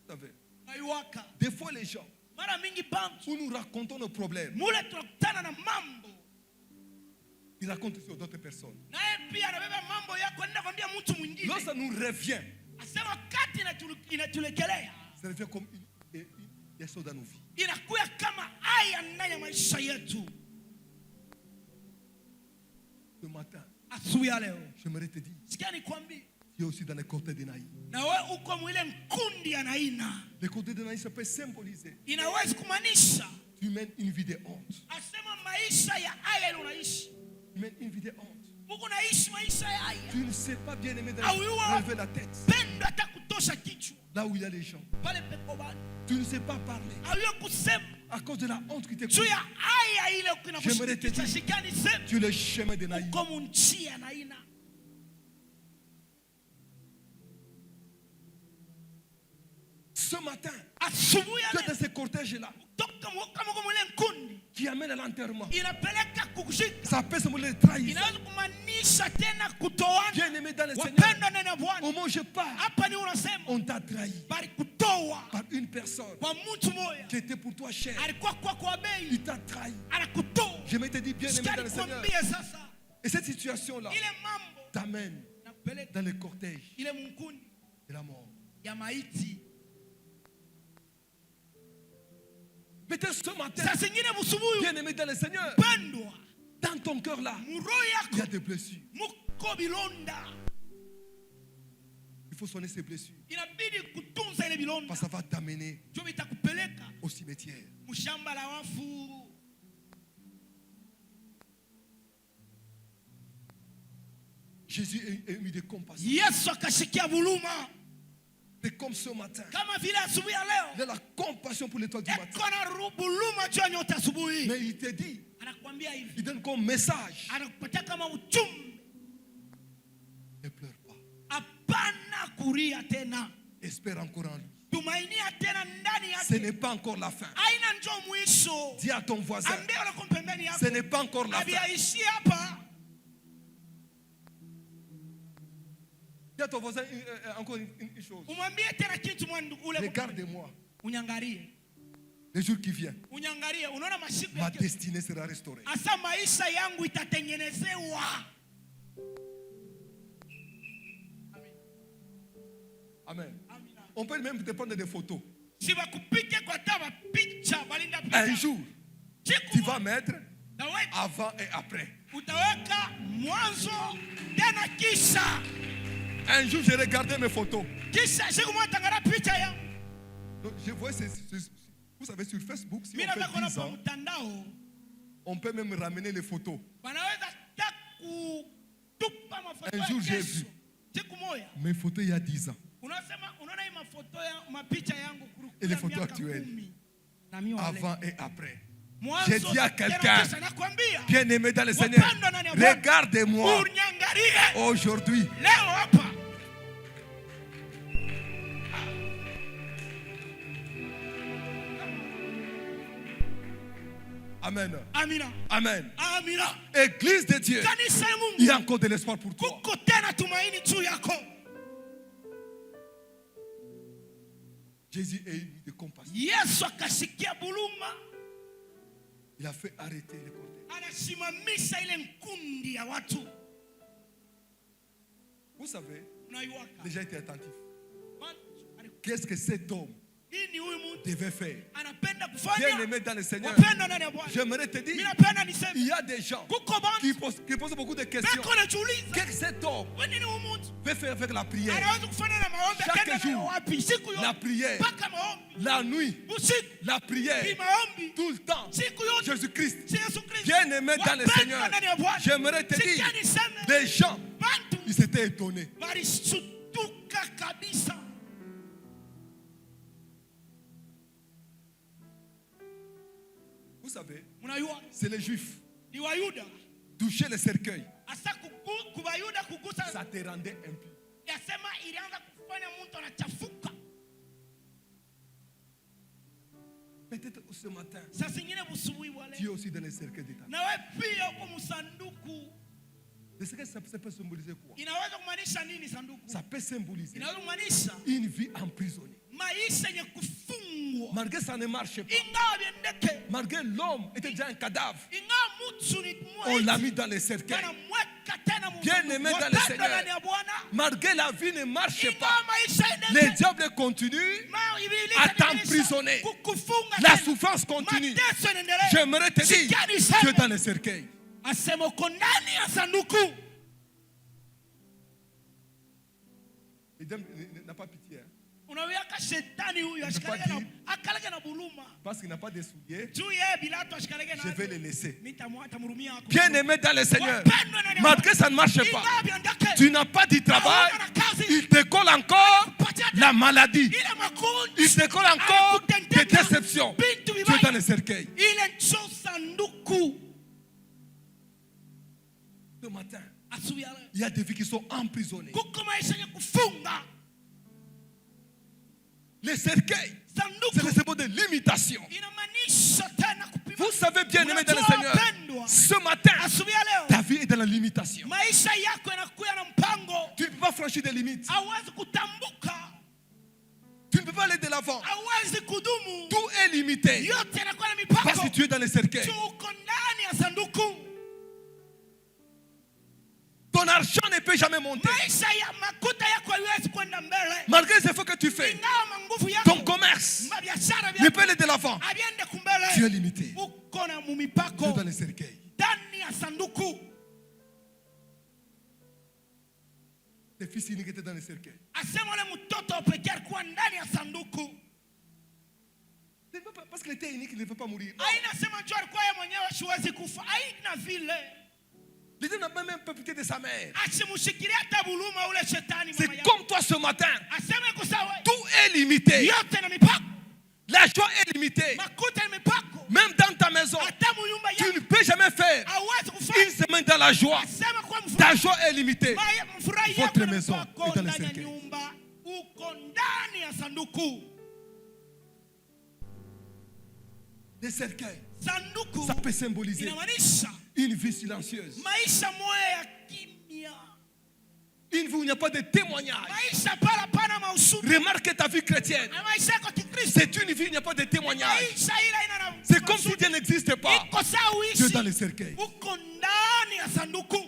Vous savez, Naiwaka des fois les gens, mara mingi bantu où nous racontons nos problèmes, mule tunakutana na mambo, ils racontent sur d'autres personnes. naye pia anabeba mambo yako nenda kwambia mtu mwingine. Lorsque ça nous revient, Asema wakati inatulekelea ça revient comme des choses dans nos vies. inakuya kama aya ndani ya maisha yetu. Ce matin, Asubuhi ya leo j'aimerais te dire, sikia nikwambie, tu es aussi dans les côtés de Naï. na we uko mwile mkundi ya Naina, Les côtés de Naï, ça peut symboliser. inawezi kumaanisha Tu mènes une vie de honte. asema maisha ya aya ile unaishi, Tu mènes une vie de honte. uko naishi maisha ya aya, Tu ne sais pas bien aimer Ah oui, ouais. relever la tête. pendo hata kutosha kichwa Là où il y a les gens. pale peko bado, Tu ne sais pas parler. auyo kusema À cause de la honte qui te juu couvre. ya aya ile J'aimerais te kinakushikisha dire, shikani sema tu es le chemin de Naï. uko munjia Naina. Ce matin, Asubuhi ya tu es leo dans ce cortège-là toka kama uko mwile nkundi qui amène à l'enterrement. inapeleka kukushika, Ça peut sembler de trahison. inaweza kumaanisha tena kutoana. Bien aimé dans le Seigneur, Wapendwa ndani ya au Bwana, moment où je pars, hapa ni unasema on t'a trahi bali kutoa par une personne kwa mtu moja qui était pour toi chère. alikuwa kwako wa bei, Il t'a trahi. anakutoa. Je m'étais dit, bien aimé Sikia dans le Seigneur. nikwambie sasa, Et cette situation-là ile mambo t'amène na anakupeleka dans le cortège ile mkundi de la mort. ya maiti. Peut-être ce matin, Saa zingine busubuhi bien-aimé dans le Seigneur, pendwa dans ton cœur là, muroho il y a yako des blessures. muko bilonda, Il faut soigner ces blessures. inabidi kutunza ile bilonda, Parce que ça va t'amener ndio vitakupeleka au cimetière. mshamba la wafu. Jésus est ému de compassion. Yesu akashikia buluma C'est comme ce matin. kama vile asubuhi ya Il leo a la compassion pour l'étoile du matin. eko na buluma juu ya nyota asubuhi. Mais il te dit, Anakuambia hivi, il donne comme message, anakupatia kama uchumi, ne pleure pas. hapana kulia tena, Espère encore en lui. tumainia tena ndani Ce yake. n'est pas encore la fin. Aina njoo mwisho. Dis à ton voisin, Ambia wala kwa pembeni ce hapo, n'est pas encore la fin. haviaishi hapa. Dis à ton voisin encore une chose. Umwambie tena kitu mwandu ule, Regarde-moi. unyangalie, Les jours qui viennent, unyangalie, unaona masiku ma yake. destinée sera restaurée. Asa maisha yangu itatengenezewa. Amen. Amina. On peut même te prendre des photos. Si bakupike kwa taba picha balinda picha. Un jour, Siku tu vas mettre utaweka, avant et après. utaweka mwanzo tena kisha. Un jour, j'ai regardé mes photos. Kisha siku moja tangara picha yangu. Donc, je vois, vous savez, sur Facebook, si on Mimi fait nataka kuona 10 kwa ans, mtandao on peut même ramener les photos. wanaweza hata kutupa mafoto Un ya jour, j'ai kesho. vu. Siku moja Mes photos il y a 10 ans. unasema unaona hii mafoto ya mapicha yangu Et les kurukia photos miaka actuelles. 10. Na mimi wale. Avant et après. Mwanzo J'ai dit à tena quelqu'un, kisha nakwambia, bien-aimé dans le Seigneur, wapendwa ndani ya Bwana, regardez-moi unyangalie aujourd'hui. leo hapa. Amen. Amina. Amen. Amina. Église de Dieu, Kanisa ya il y a Mungu, encore de l'espoir pour toi. kuko tena tumaini juu yako. Jésus est ému de compassion. Yesu akasikia buluma, Il a fait arrêter les cortèges. anasimamisha ile nkundi ya watu. Vous savez, Unaiwaka. les gens étaient attentifs. Qu'est-ce que cet homme Nini huyu mtu devait faire? anapenda kufanya? Bien-aimé dans le Seigneur, Wapendwa ndani ya Bwana, j'aimerais te mimi dire, napenda niseme il y a des gens kuko qui bantu posent beaucoup de questions. beko najiuliza, Qu'est-ce que cet homme wewe nini huyu mtu veut faire avec la prière? anaweza kufanya na maombi Chaque akaenda nayo jour, wapi? Siku la yote prière, mpaka maombi, la nuit, usiku la ni prière, maombi, tout le temps. siku yote Jésus-Christ, si Yesu Kristo. bien-aimé dans le Wapendwa Seigneur, ndani ya Bwana, j'aimerais te sikia dire, niseme, des gens, bantu ils s'étaient étonnés. walishtuka kabisa. Vous savez, Mnajua c'est les Juifs. ni Wayuda, Toucher le cercueil, hasa kubayuda kugusa, ça te rendait impur. yasema ilianza kufanya mtu anachafuka. Peut-être ce matin, Saa zingine busubuhi wale tu es aussi dans le cercueil de ta vie. na wewe pia uko msanduku. Le cercueil, ça peut symboliser quoi? Inaweza kumaanisha nini sanduku? Ça peut symboliser Inaweza kumaanisha une vie emprisonnée. maisha yenye kufungwa, Malgré ça ne marche pas. ingawa viendeke, Malgré l'homme était déjà un cadavre, ingawa mtu ni on l'a mwaiti, mis dans le cercueil. wanamweka tena Bien-aimé dans le Wapendwa Seigneur. ndani ya Bwana, Malgré la vie ne marche pas, ingawa maisha le endeke, diable continue ibilisi à anaendelea t'emprisonner. kukufunga La tena. souffrance continue. Mateso yanaendelea. J'aimerais te dire, Sikia tu es niseme, dans le cercueil. asema uko ndani ya sanduku. Le diable n'a pas pitié, hein, Unaweka shetani huyu akalege na buluma parce qu'il n'a pas de souliers. juu yeye Pilato ashikalege na Je vais le laisser. nitamhurumia hapo. Bien-aimé dans le Seigneur, Wapendwa ndani ya malgré ça ne marche pas, ingawa viendeke, tu n'as pas du travail, hauna kazi, il te colle encore la maladie, ile makundi, il te colle encore des déceptions. vitu Tu es vibaya, dans le cercueil. ile ncho sanduku. Ce matin, Asubuhi ya leo il y a des vies qui sont emprisonnées. kuko maisha yenye kufunga. Le cercueil, c'est le Sanduku symbole de limitation. inamaanisha tena kupima. Vous savez bien, aimé dans le Unajua Seigneur, wapendwa, ce matin, asubuhi ya leo ta vie est dans la limitation. maisha yako yanakuwa na mpango, Tu ne peux pas franchir des limites. hauwezi kutambuka, Tu ne peux pas aller de l'avant. hauwezi kudumu, Tout est limité. yote yanakuwa na Parce mipaka. que tu es dans le cercueil. Uko ndani ya sanduku. Ton argent ne peut jamais monter. maisha ya makuta yako haiwezi kwenda mbele. Malgré les efforts que tu fais, Ingawa nguvu ton yako commerce mabiashara ne vyako peut aller de l'avant. aviende Tu es kumbele, limité. uko na Tu es mumipako dans les cercueils. ndani ya sanduku. Tes fils uniques étaient dans les cercueils. Asema ule mtoto wa pekee alikuwa ndani ya sanduku. Parce qu'il était unique, il ne veut pas mourir. Haina sema jua alikuwa yeye mwenyewe siwezi kufa. Haina vile. L'État n'a même pas pitié de sa mère. Asimshikilia hata buluma ule shetani mama C'est yake. comme toi ce matin. Asema iko sawa. Tout est limité. Yote na mipaka. L'argent est limité. Makuta ni mipako. Même dans ta maison, Hata mnyumba tu yako ne peux jamais faire hauwezi une kufanya. semaine dans la joie. Asema kwa Ta mfurahi. joie est limitée. Mfurahi Votre yako maison mipako est dans le ndani ya cercueil. nyumba. Uko ndani ya sanduku. Les cercueils, Sanduku ça peut symboliser inamaanisha une vie silencieuse. maisha moya ya kimya. Une vie où il n'y a pas de témoignage. Maisha pala pana mausudi. Remarque ta vie chrétienne. Na maisha yako Kikristo. C'est une vie où il n'y a pas de témoignage. Maisha ila ina na C'est comme si Dieu n'existait pas. iko sawa Dieu uishi. dans les cercueils. Uko ndani ya sanduku.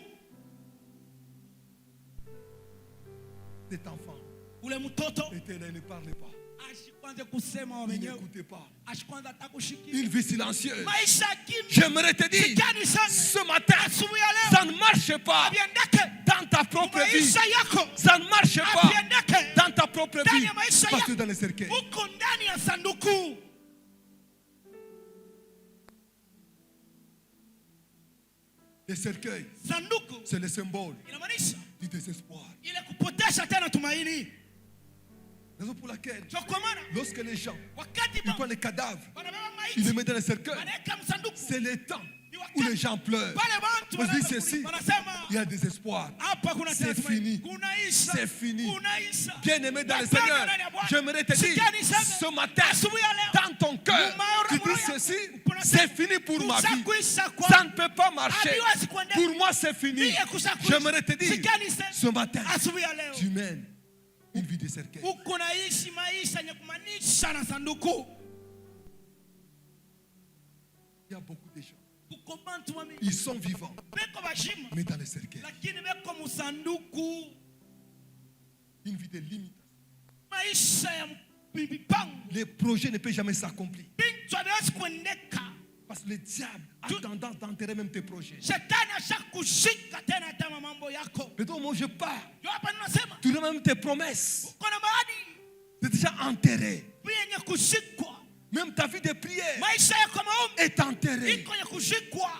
Cet enfant Ule mtoto éternel ne parlait pas. ashikwanze kusema wa Il wenyewe. n'écoutait pas. Ashikwanza atakushikia. Une vie silencieuse. Maisha kimya. J'aimerais te dire, Sikani sana. ce matin, Asubuhi ya leo. ça ne marche pas Abiendeke. dans ta propre vie. Maisha yako. Ça ne marche pas Abiendeke. dans ta propre Ndani vie. ya maisha Parce que yako. dans les cercueils, Uko ndani ya sanduku. les cercueils, Sanduku c'est le symbole inamaanisha du désespoir. ile kupotesha tena tumaini. Raison pour laquelle, Ndio kwa maana lorsque les gens wakati ils prennent les cadavres, wanabeba ils les maiti mettent dans les cercueils, wanaweka msanduku c'est le temps où les gens pleurent. pale bantu On dit wanaanza ceci, wanasema il y a désespoir. hapa kuna C'est tena fini. kunaisha C'est fini. kunaisha. Bien-aimé dans le Wapendwa Seigneur, ndani ya Bwana. j'aimerais te dire, Sikani sema, ce matin, asubuhi ya leo, dans ton cœur, tu dis ceci, c'est fini pour ma vie. Kushakuisha kwa Ça ne peut pas marcher. Habiwezi kuendelea. Pour moi, c'est fini. Mie kushakuisha. J'aimerais te dire, Sikani sema, ce matin, asubuhi ya leo tu mènes une vie de cercueil. uko naishi maisha yenye kumaanisha na sanduku. Il y a beaucoup de gens, Uko bantu wa ils sont vivants, beko bashima mais dans les cercueils. lakini beko musanduku. Une vie de limitation. Maisha ya mipango Les projets ne peuvent jamais s'accomplir. bintu haviwezi kuendeka. Parce que le diable a tendance d'enterrer même tes projets. Shetani ashakushika tena hata mambo yako. Mais toi, moi, je pars. Ndio hapa ninasema Tu n'as même tes promesses. uko na maadi C'est déjà enterré. pia yenye kushikwa. Même ta vie de prière Maisha yako maombi est enterrée. iko yenye kushikwa.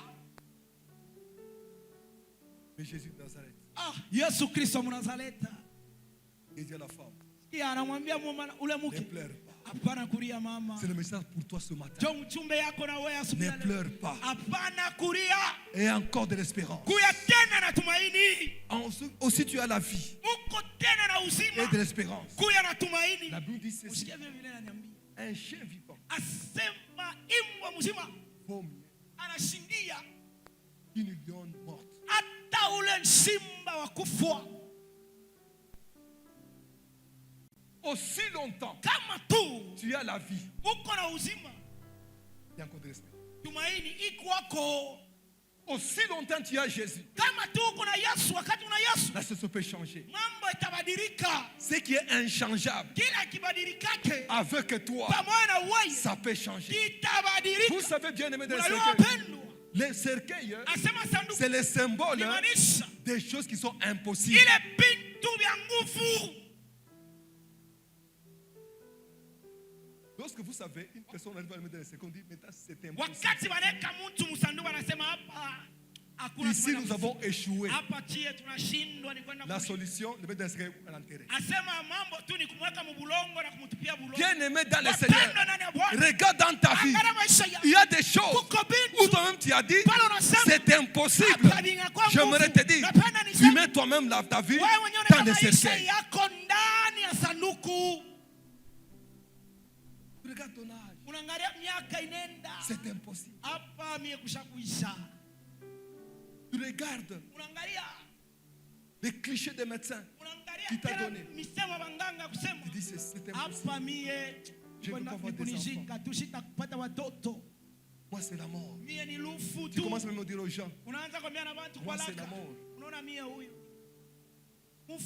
Mais Jésus de Nazareth, Yesu Kristo Mnazareta il dit à la femme, kia anamwambia ule ne mke, pleure pas. hapana kulia mama. C'est le message pour toi ce matin. Ndio mchumbe yako na wewe asubuhi Ne ya leo. pleure pas. Hapana kulia, Et encore de l'espérance. kuya tena na tumaini. Aussi tu as la vie Uko tena na et uzima, de l'espérance. kuya na tumaini. La Bible dit ceci. Usikie vile vile ananiambia. Un chien vivant Asema imbwa mzima vaut mieux anashindia qu'une lionne morte. hata ule simba wa kufwa. Aussi longtemps Kama tu tu as la vie, uko na uzima, il y a encore de l'espérance. tumaini iko wako. Aussi longtemps tu as Jésus, Kama tu uko na Yesu, wakati una Yesu la situation peut changer. mambo itabadilika. Ce qui est inchangeable Kila kibadilikake avec toi, pamoja na wewe ça peut changer. Vous kitabadilika. savez bien aimé dans le Unajua cercueil, wapendwa, les cercueils, asema sanduku c'est le symbole limaanisha des choses qui sont impossibles. ile bintu vya nguvu. Lorsque vous savez, une personne arrive à le mettre dans le cercueil, on dit, maintenant c'est impossible. Wakati wanaweka mtu msanduku anasema hapa hakuna Ici nous avons échoué. hapa chie tunashindwa ni kwenda La kushindwa. solution, le mettre dans le cercueil à l'enterrer. Asema mambo tu ni kumweka mbulongo na kumtupia bulongo. Bien aimé dans le Seigneur, Wapendwa ndani ya Bwana, regarde dans ta vie. angalia maisha ya Il y a des choses kuko où bintu toi-même tu as dit, pale unasema c'est impossible. hapa ningekuwa J'aimerais te dire, napenda tu niseme mets toi-même ta vie wewe mwenyewe dans unaweka les maisha cercueils. yako ndani ya sanduku. Regarde ton âge, Unaangalia miaka inenda c'est impossible. hapa mie kushakuisha. Tu regardes Unaangalia les clichés des médecins. Qui t'a tena donné? misemo ya waganga kusema Tu dis, c'est impossible. hapa mie Je kwenda veux pas avoir des kunishika tushita kupata watoto. Moi, c'est la mort. Mie ni lufu Tu tu. commences même à dire aux gens, Unaanza kuambia na watu moi, kwa c'est la laka. mort. Unaona Unaona mie huyu.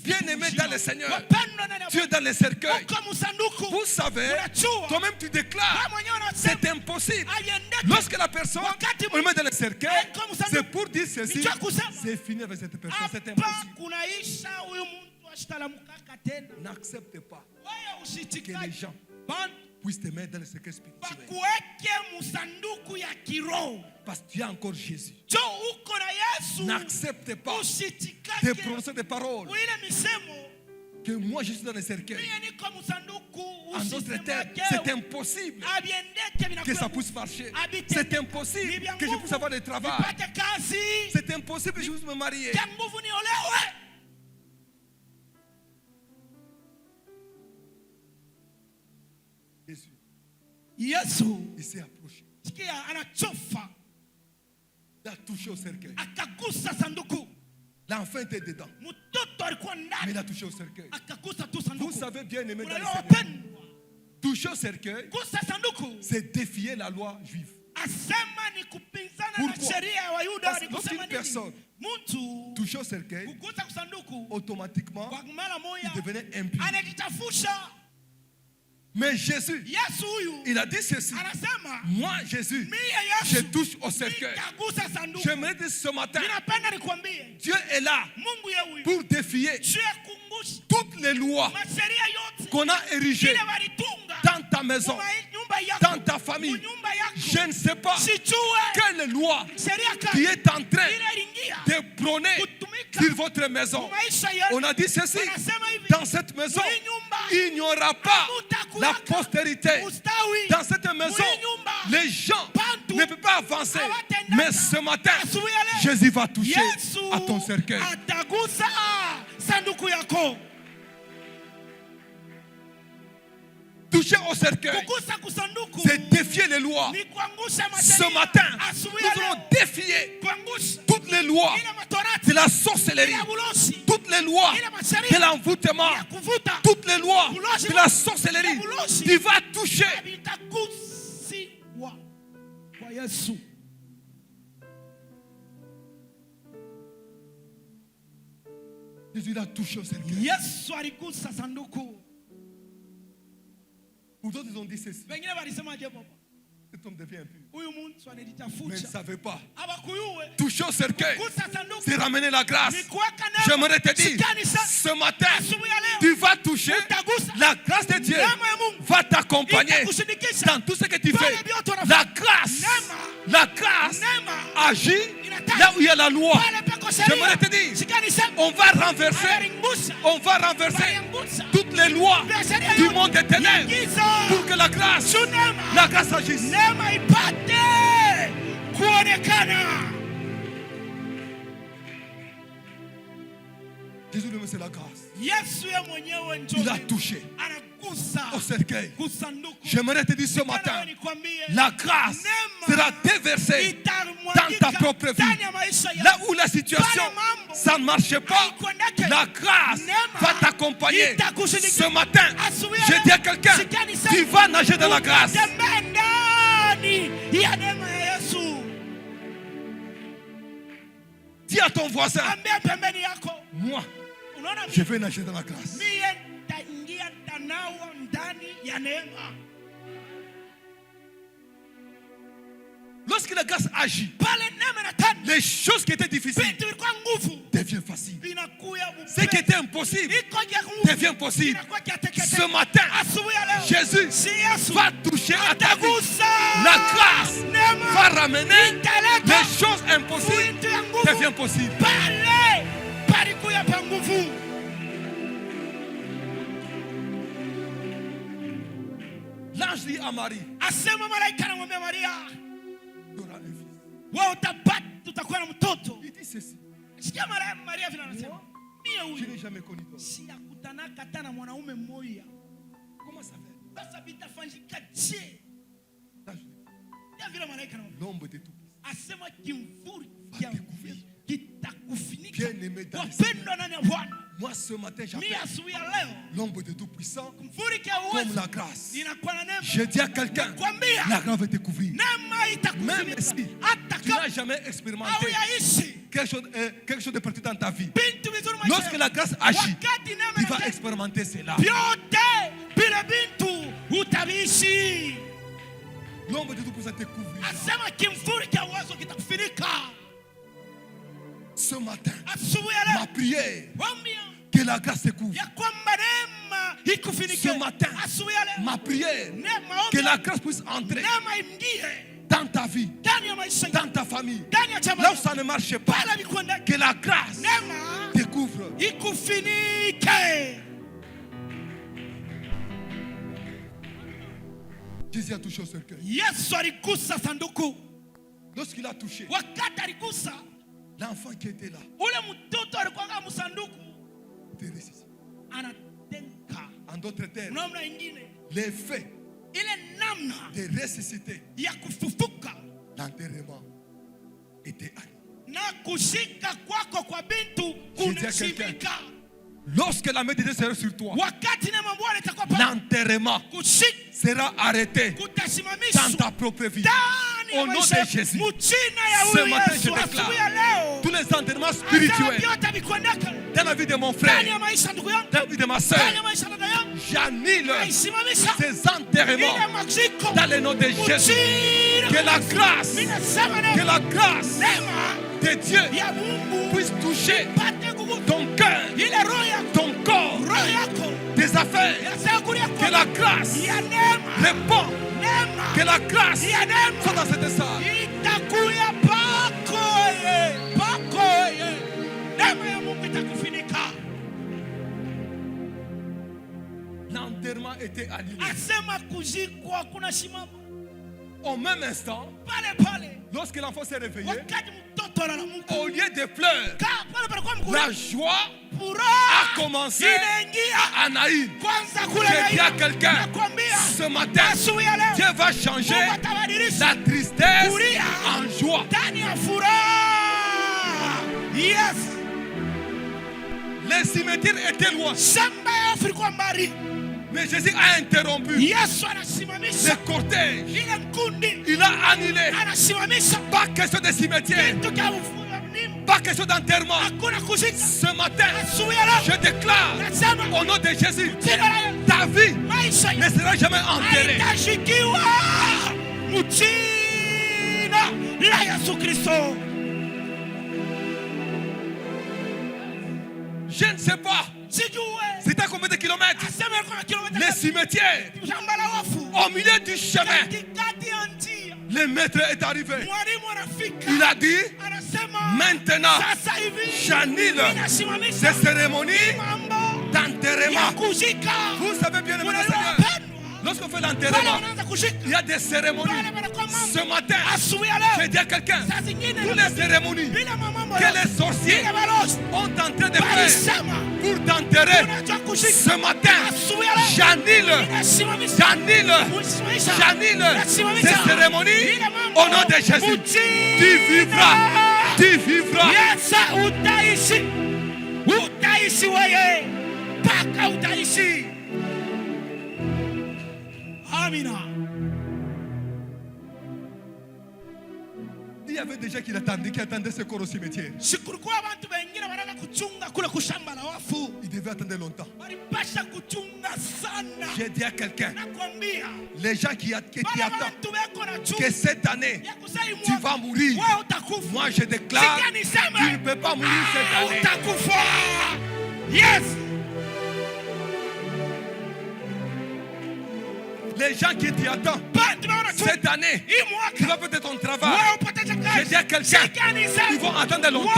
Bien-aimé dans le Seigneur, Wapendwa ndani ya tu es Bwana. dans les cercueils. Uko msanduku. Vous savez, Unajua. toi-même tu déclares, Wewe mwenyewe c'est unasema. impossible. Aliendeke. Lorsque la personne Wakati on le met dans les cercueils, Eko msanduku. c'est pour dire ceci, Nicho kusema. c'est fini avec cette personne, c'est Hapa impossible. kunaisha huyu mtu ashitalamkaka tena. N'accepte pas Wewe que les usitikaje. gens Bantu puissent te mettre dans le cercueil spirituel. bakuweke msanduku ya kiroho. Parce que tu as encore Jésus. Jo uko na Yesu. N'accepte pas de Usitikake. prononcer des paroles Ile misemo. que moi je suis dans le cercueil. Mie niko msanduku. En d'autres termes, c'est impossible que ça puisse marcher. C'est impossible que je puisse avoir du travail. C'est impossible que je puisse me marier. Jésus, Yesu il s'est approché. sikia anachofa Il a touché au cercueil. akagusa sanduku. L'enfant était dedans. Mtoto alikuwa Mais ndani il a touché au cercueil. akagusa tu Vous sanduku. savez bien aimé dans le Unajua Seigneur. wapendwa, Toucher au cercueil, gusa sanduku c'est défier la loi juive. asema ni kupinzana na Pourquoi? sheria ya Wayuda. Parce Ni que kusema lorsqu'une personne nini? Mtu Toucher au cercueil, kugusa sanduku automatiquement, kwa mara moja il devenait impur. anajitafusha. Mais Jésus, Yesu huyu il a dit ceci. anasema Moi, Jésus, mie je Yesu touche au cercueil. nitagusa sanduku. J'aimerais dire ce matin, Ninapenda nikwambie Dieu est là Mungu ye huyu pour défier juu ya kungusha toutes les lois masheria yote qu'on a érigées ile walitunga dans ta maison, nyumba yako, dans ta famille. nyumba yako. Je ne sais pas Sijue quelle loi sheria qui kali est en train ile iliingia de prôner kutumika sur votre maison. maisha yenu. On a dit ceci, Anasema hivi, dans cette maison, mwenye nyumba il n'y aura pas hamutakuwaka la postérité. ustawi. Dans cette maison, Mwenye nyumba les gens bantu ne peuvent pas avancer. hawatendaka. Mais ce matin, Asubuhi ya leo, Jésus va toucher Yesu à ton cercueil. atagusa sanduku yako. Toucher au cercueil, Kugusa kusanduku c'est défier les lois. ni kuangusha Ce masheria. matin, Asubuhi nous ya leo, allons défier kuangusha toutes les lois ile matorati de la sorcellerie, ile bulosi toutes les lois ile masheria de l'envoûtement, ya kuvuta toutes les lois de la sorcellerie. Tu vas toucher. vitagusiwa kwa Yesu. Jésus l'a touché au cercueil. Yesu aligusa sanduku. Pour d'autres, ils ont dit ceci. Wengine walisema je baba? Cet homme devient impur. Huyu mtu Mais ils ne anajitafuta. savaient pas. Abakuyuwe. Toucher au cercueil, Gusa sanduku. c'est ramener la grâce. Ni kuweka neema. J'aimerais te dire, Shikani sana. ce matin, Asubuhi ya leo. tu vas toucher Utagusa. la grâce de Dieu. Neema ya Mungu. Va t'accompagner Itakushirikisha. dans tout ce que tu fais. Pale vyote unafanya. La grâce, Neema. la grâce Neema. agit Inataka. là où il y a la loi. Pale peko sheria. J'aimerais te dire, Shikani sana. on va renverser, Analingusa. on va renverser Analingusa. toutes les lois Biashara du yote monde ya éternel giza. pour que la grâce agisse. Neema ipate kuonekana. Jésus lui, c'est la grâce. Yesu ye mwenyewe Il a njoo touché anagusa au cercueil. kusanduku. J'aimerais te dire ce matin, Nataka nikwambie, la grâce neema sera déversée itamwagika dans ta propre vie. ndani ya maisha yako. Là où la situation, Pale mambo ça ne marche pas, haikwendeke, la grâce neema va t'accompagner. itakushirikisha. Ce matin, Asubuhi ya je leo, dis à quelqu'un, shikani sana. tu vas nager dans la grâce. Utembea ndani ya neema ya Yesu. Dis à ton voisin, Ambia pembeni yako, moi, unaona je vais nager dans la grâce. mie nitaingia tanawa ndani ya neema. Lorsque la grâce agit, Pale neema inatenda, les choses qui étaient difficiles vitu vilikuwa nguvu deviennent faciles. vinakuya Ce qui était impossible devient possible. Ce matin, Jésus va toucher à ta vie. La grâce va ramener les choses impossibles deviennent possibles. pale palikuya pa nguvu. L'ange dit à Marie, Asema malaika anamwambia Maria, tu auras un fils. wewe utapata, utakuwa na mtoto. Il dit ceci, Sikia Maria vile anasema, mie je huyu n'ai jamais connu d'homme. siyakutanaka hata na mwanaume mmoja. Comment ça fait? Sasa vitafanyika je? L'ange dit, Ya vile malaika anamwambia, l'ombre de tout. asema kimvuri Va découvrir. kitakufunika. Bien-aimé dans le Wapendwa ndani ya Bwana, Moi ce matin mie j'appelle asubuhi ya leo l'ombre de tout puissant mvuri kia comme uwezo la grâce. inakuwa na neema. Je dis à quelqu'un, Kwambia la grâce va te couvrir. neema Même itakufunika si hata tu n'as kama jamais au expérimenté yaishi quelque chose de parti dans ta vie. Lorsque la grâce agit, tu vas expérimenter cela. L'ombre de tout pour ça te couvrir. Ce matin, ma prière, que la grâce te couvre. Ce matin, ma prière, que la grâce puisse entrer dans ta vie, dans ta famille. Là où ça ne marche pas, que la grâce te couvre. Jésus a touché au cercueil. Lorsqu'il a touché, l'enfant qui était là était ressuscité. En d'autres termes, l'effet de ressusciter, l'enterrement était arrivé. Lorsque la main de Dieu sera sur toi, l'enterrement sera arrêté dans ta propre vie. Au nom de Jésus, ce matin je déclare tous les enterrements spirituels dans la vie de mon frère, dans la vie de ma soeur, j'annule ces enterrements dans le nom de Jésus. Que la grâce de Dieu puisse toucher ton cœur, ton corps, tes affaires. Que la grâce répond. Que la grâce soit dans cette salle. L'enterrement était annulé. Au même instant, lorsque l'enfant s'est réveillé, au lieu de pleurs, la joie a commencé à Anaïm. J'ai dit à quelqu'un, ce matin, Dieu va changer la tristesse en joie. Les cimetières étaient loin. Mais Jésus a interrompu le cortège. Il a annulé. Pas question de cimetière. Pas question d'enterrement. Ce matin, je déclare au nom de Jésus, ta vie ne sera jamais enterrée. Je ne sais pas. C'est à combien de kilomètres? Les cimetières au milieu du chemin. Le maître est arrivé. Il a dit, maintenant, j'annule ces cérémonies d'enterrement. Vous savez bien, le Seigneur, lorsqu'on fait l'enterrement, il y a des cérémonies. Ce matin, je dis à quelqu'un, toutes les cérémonies que les sorciers ont en train de faire pour t'enterrer, ce matin, j'annule ces cérémonies au nom de Jésus. Tu vivras. Utaishi weye paka utaishi. Amina. Il y avait des gens qui attendaient ce corps au cimetière. Ils devaient attendre longtemps. J'ai dit à quelqu'un, les gens qui attendent que cette année tu vas mourir, moi je déclare, tu ne peux pas mourir cette année. Yes. Les gens qui t'y attendent cette année, tu vas peut-être ton travail. Je dis à quelqu'un, ils vont attendre longtemps.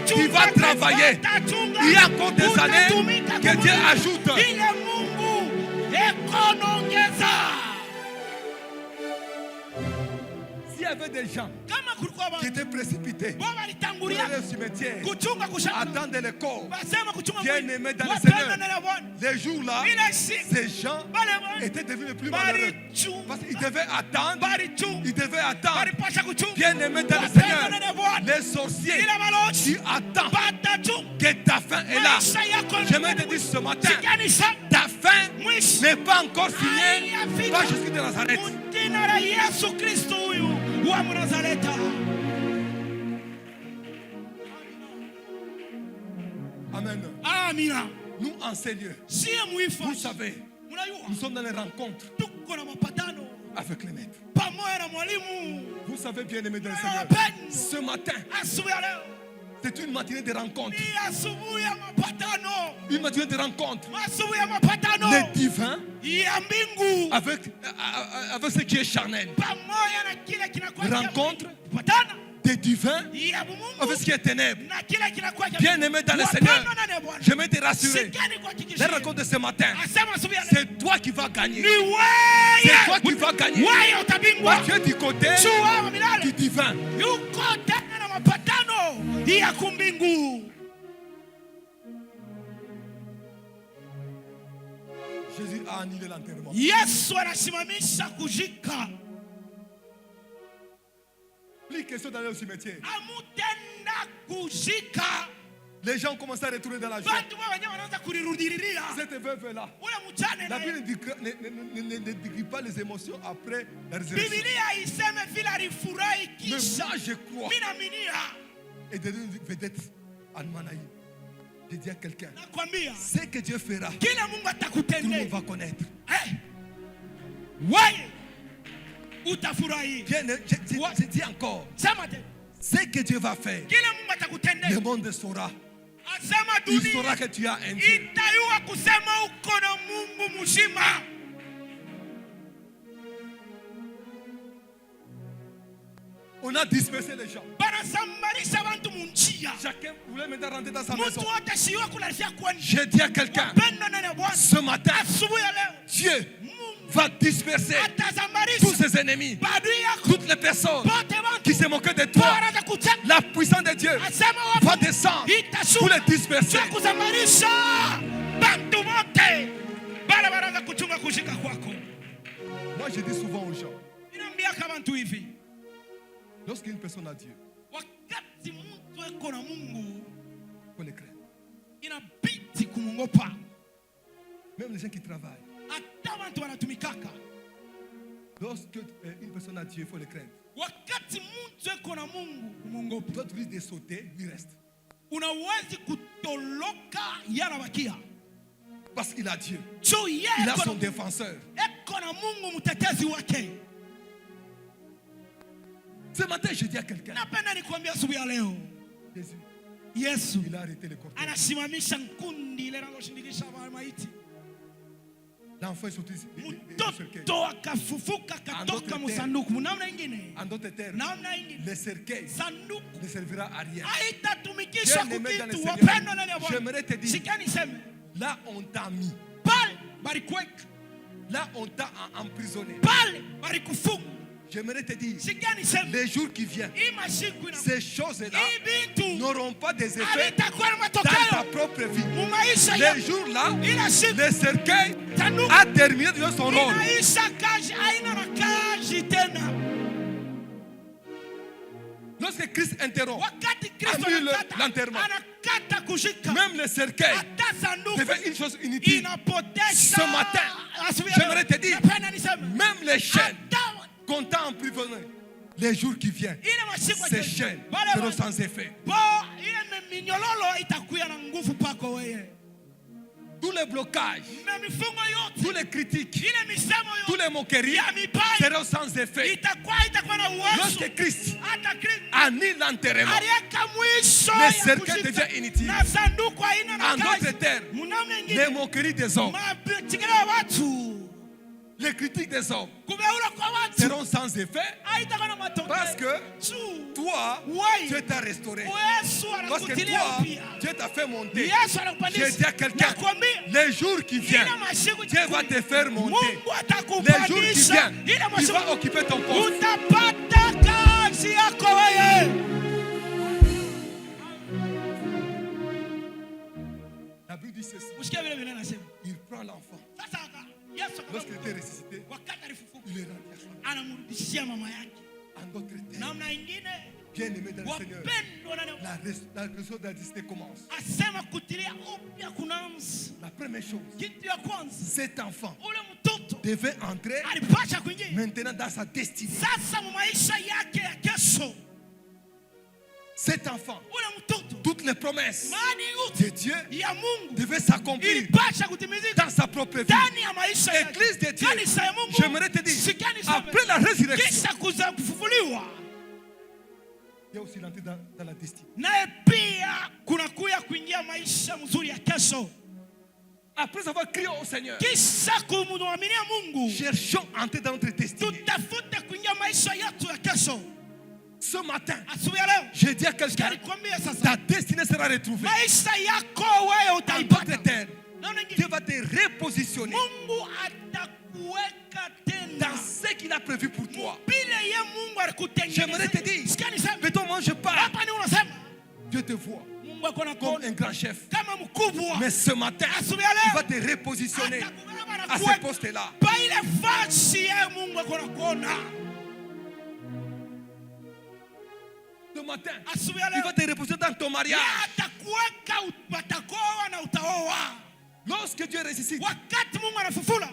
Tu vas travailler. Il y a encore des années que Dieu ajoute. S'il y avait des gens qui étaient précipités pour aller au cimetière, attendre le corps, bien aimé dans le Seigneur, les jours-là, ces gens étaient devenus plus malheureux. Parce qu'ils devaient attendre, bien aimé dans le Seigneur, les sorciers qui attendent que ta fin est là. J'aimerais te dire ce matin, ta fin n'est pas encore signée par Jésus de Nazareth. Nous, enseignants, vous savez, nous sommes dans les rencontres avec les maîtres. Vous savez, bien aimés dans le Seigneur, ce matin, c'est une matinée de rencontre. Une matinée de rencontre. Les divins avec ce qui est charnel. Rencontre des divins avec ce qui est ténèbres. Bien aimé dans le Seigneur, je vais te rassurer. La rencontre de ce matin, c'est toi qui vas gagner. C'est toi qui vas gagner. Tu es du côté du divin. Jésus a annulé l'enterrement. Plus question d'aller au cimetière. Les gens commencent à retourner dans la joie. Cette veuve-là, la Bible ne décrit pas les émotions après la résurrection. Mais moi, je crois. Et de une vedette en Manaï. Je dis à quelqu'un, ce que Dieu fera, tout le monde va connaître. Je dis encore, ce que Dieu va faire, le monde saura. Il saura que tu as un Dieu. On a dispersé les gens. Chacun voulait maintenant rentrer dans sa maison. Je dis à quelqu'un, ce matin, Dieu va disperser tous ses ennemis, toutes les personnes qui se moquaient de toi. La puissance de Dieu va descendre pour les disperser. Moi, je dis souvent aux gens, lorsqu'une personne a Dieu, il faut les craindre. Même les gens qui travaillent, lorsque une personne a Dieu, il faut les craindre. D'autres risquent de sauter, lui reste. Parce qu'il a Dieu. Il a son défenseur. Ce matin, je dis à quelqu'un, Jésus, il a arrêté le cortège. L'enfant est sorti du cercueil. En d'autres termes, le cercueil ne servira à rien. Bien-aimé dans le Seigneur, j'aimerais te dire, là on t'a mis, là on t'a emprisonné. J'aimerais te dire, les jours qui viennent, ces choses-là n'auront pas des effets dans ta propre vie. Les jours-là, le cercueil a terminé de son rôle. Lorsque Christ interrompt, annule l'enterrement, même le cercueil devient une chose inutile. Ce matin, j'aimerais te dire, même les chaînes qu'on t'a emprisonné, les jours qui viennent, ces chaînes seront sans effet. Tous les blocages, tous les critiques, tous les moqueries seront sans effet. Lorsque Christ annule l'enterrement, le cercueil devient inutile. En d'autres termes, les moqueries des hommes, les critiques des hommes seront sans effet parce que toi, Dieu t'a restauré. Parce que toi, Dieu t'a fait monter. Je dis à quelqu'un, les jours qui viennent, Dieu va te faire monter. Les jours qui viennent, tu vas occuper ton poste. La Bible dit ceci. Il prend l'enfant. Lorsqu'il était ressuscité, il est rendu à en d'autres termes, bien aimé dans le Seigneur, la résurrection de la destinée commence. La première chose, cet enfant devait entrer maintenant dans sa destinée. Cet enfant toutes les promesses Maani yote de Dieu ya Mungu devaient s'accomplir ilipasha kutimizika dans sa propre vie. ndani ya maisha yake. Église de Dieu, Kanisa ya Mungu, j'aimerais te dire, sikia niseme, après la résurrection, kisha kufufuliwa, il y a aussi l'entrée dans la destinée. naye pia kunakuya kuingia maisha mzuri ya kesho. Après avoir crié au Seigneur, Kisha kumwaminia Mungu, cherchons à entrer dans notre destinée. tutafute kuingia maisha yetu ya kesho. Ce matin, Asubuhi ya leo je dis à quelqu'un, nikwambie sasa, ta destinée sera retrouvée. maisha yako wewe En utaipata. d'autres termes, Naona ingine, Dieu va te repositionner Mungu atakuweka tena dans ce qu'il a prévu pour toi. bila ye Mungu J'aimerais te alikutengeneza. dire, Sikia niseme, mais moi je parle, hapa ni unasema Dieu te voit Mungu ako na comme kona un grand chef. kama mkubwa, Mais ce matin, asubuhi ya il va leo te repositionner atakubeba na à ce kuweka poste-là. pa ile fasi ye Mungu ako na kona. Ce matin, Asubuhi ya il va leo te repositionner dans ton mariage. atakuweka, watakoa na utaoa. Lorsque Dieu ressuscite, Wakati Mungu anafufula,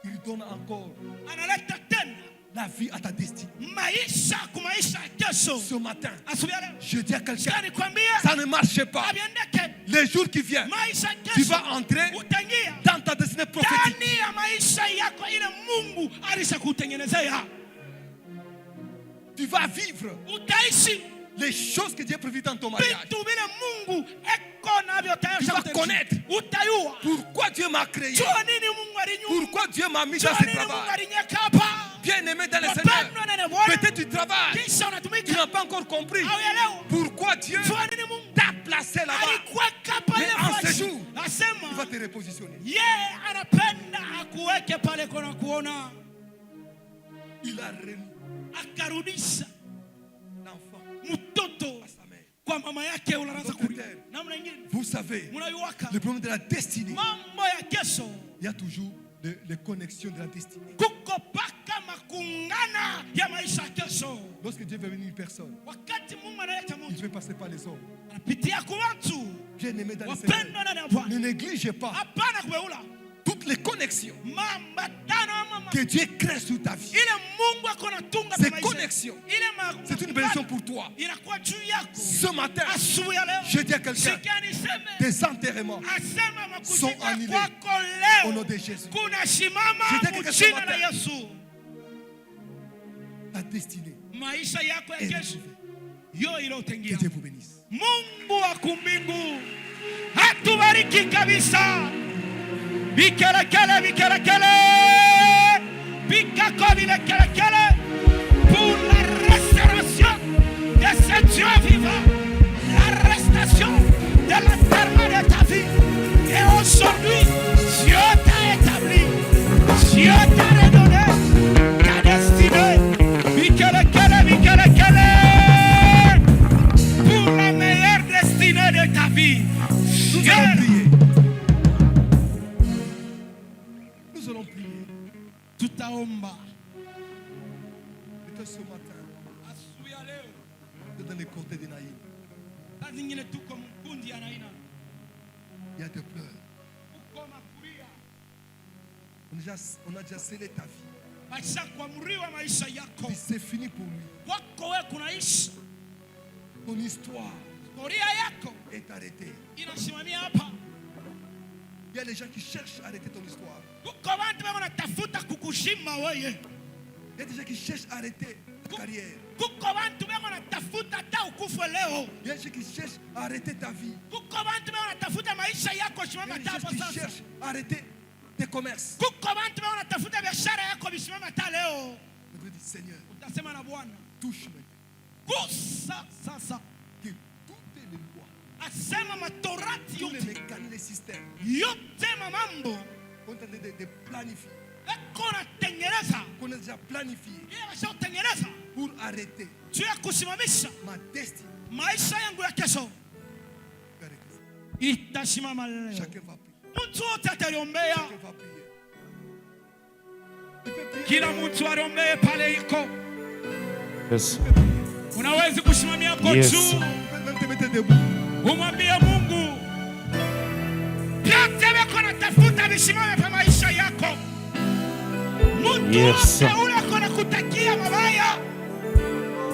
il donne encore analeta tena la vie à ta destinée. maisha kumaisha ya kesho. Ce matin, Asubuhi ya leo je dis à quelqu'un, nikwambie, ça ne marche pas. abiendeke Les jours qui viennent, maisha ya tu kesho, vas entrer utaingia dans ta destinée prophétique. ndani ya maisha yako ile Mungu alishakutengenezea. Tu vas vivre Utaishi les choses que Dieu a prévues dans ton mariage. vitu vile Mungu eko navyo tayari. Tu vas connaître utayua pourquoi Dieu m'a créé, jua nini Mungu alinyumba, pourquoi Dieu m'a mis dans jua ce nini Mungu travail. alinyeka hapa. Bien-aimé dans le Seigneur, Wapendwa ndani ya Bwana, peut-être tu travailles, kisha tu unatumika n'as pas encore compris hauelewa pourquoi Dieu jua nini Mungu t'a placé là-bas. alikuweka pale Mais en ce fasi. jour, Il va Asema te repositionner. ye anapenda akuweke pale kona kuona, Il a remis akarudisha l'enfant mtoto à sa mère. kwa mama yake. Unaanza D'autres kulia termes, namna nyingine, vous savez, mnaiwaka le problème de la destinée, mambo ya kesho. il y a toujours les connexions de la destinée. Kuko paka makungana ya maisha ya kesho. Lorsque Dieu veut venir une personne, Wakati Mungu analeta il mtu veut passer par les hommes. anapitia kwa watu. Bien-aimé dans le Seigneur, Wapendwa ndani ya Bwana, ne négligez pas hapana kubeula toutes les connexions mambatano ama que Dieu crée sur ta vie. ile Mungu ako natunga Ces kwa maisha. connexions, Ile c'est une bénédiction pour toi. inakuwa juu yako. Ce matin, Asubuhi ya leo je dis à quelqu'un, sikia niseme, tes enterrements asema sont makuzika annulés kwako au nom leo de Jésus. kuna simama Je dis quelque chose mjina ce la matin. Yesu. Ta destinée Maisha yako ya est kesho retrouvée. yo Que ilotengia. Dieu vous bénisse. Mungu wa kumbingu hatubariki kabisa. Vikelekele, vikelekele, vikako vilekelekele pour la restauration de ce Dieu vivant, la restauration de l'éternel de ta vie. Et aujourd'hui, Dieu t'a établi, Dieu t'a redonné ta destinée. Vikelekele, vikelekele, pour la meilleure destinée de ta vie. Nous allons prier. Nous allons prier. Tutaomba Peut-être ce matin, asubuhi ya leo. tu es dans les côtés de Naïm. Saa zingine tuko mkundi ya naina, Il y a des pleurs. uko makuria, On a déjà scellé ta vie. maisha kuamriwa maisha yako Puis c'est fini pour lui. kwako wewe kunaishi. Ton histoire Historia yako est arrêtée. inasimamia hapa. Il y a des gens qui cherchent à arrêter ton histoire. Kuko watu wao wanatafuta kukushima wewe. Il y a des gens qui cherchent à arrêter ta carrière. Kuko watu wao wanatafuta hata ukufe leo. Il y a des gens qui cherchent à arrêter ta vie. Kuko watu wao wanatafuta maisha yako Il y simama a des gens hata qui sasa. cherchent à arrêter tes commerces. Kuko watu wao wanatafuta biashara yako bisimama hata leo. Je veux dire, Seigneur, Utasema na Bwana, touche-moi. gusa sasa. Que toutes les lois, Asema matorati tous les yote mécanismes, les systèmes, yote mamambo qu'on est en train de planifier, eko natengeneza qu'on a déjà planifié ile washaotengeneza pour arrêter juu ya kusimamisha ma destinée. maisha yangu ya kesho Je vais arrêter ça. itasimama leo. Chacun va prier. Mtu wote ataliombea, Chacun va prier. Tu peux prier. kila mtu aliombee pale iko. Yes. Unaweza kusimamia kwa Yes. juu, Tu peux même te mettre debout. umwambie Mungu vyote vyako natafuta visimame pa maisha yako. Mtu Yes. wote ule kona kutakia mabaya,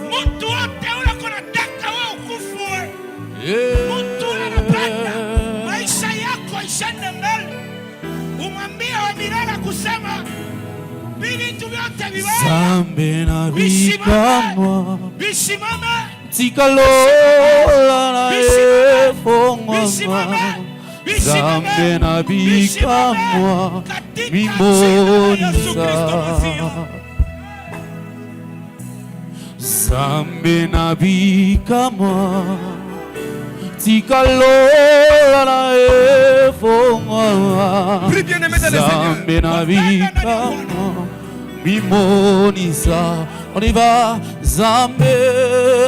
mtu wote ule kona taka wewe ukufue, Mtu anapenda maisha yako ishende mbele. Umwambie wa milele kusema vitu vyote vibaya. Zambe na bikamwa. Bisimame. Tikalola na efongwa. Zambe na bikamwa. Mimonisa. Zambe na bikamwa. Tikalola na efongwa. Zambe na bikamwa. Mimonisa. On y va. Zambe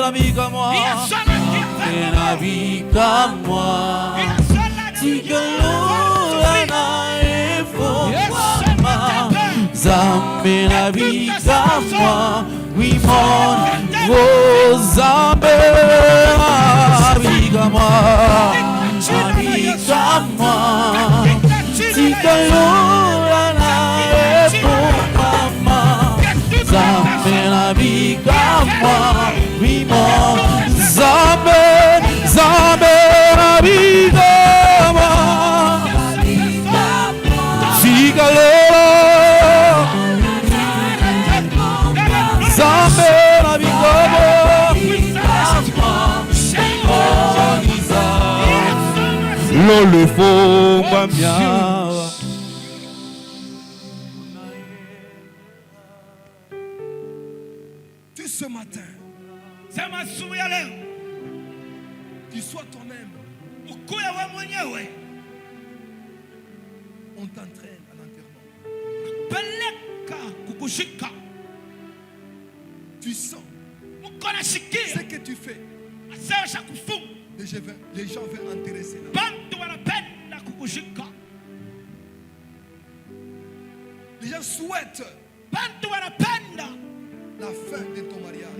na bikamwa. Zambe na bikamwa. Tikalola na efongwa. Zambe na bikamwa. Wimon wo zambe abigamwa tikalola na efongwa. Zambe na bikamwa. Wimon zambe na bikamwa. Tikalola Zambe na bikamwa. Lole fongwa miawa. Tu ce matin, tu sois toi-même. On t'entraîne à l'enterrement. Tu sens ce que tu fais. Les gens veulent intéresser là. Les gens souhaitent la fin de ton mariage.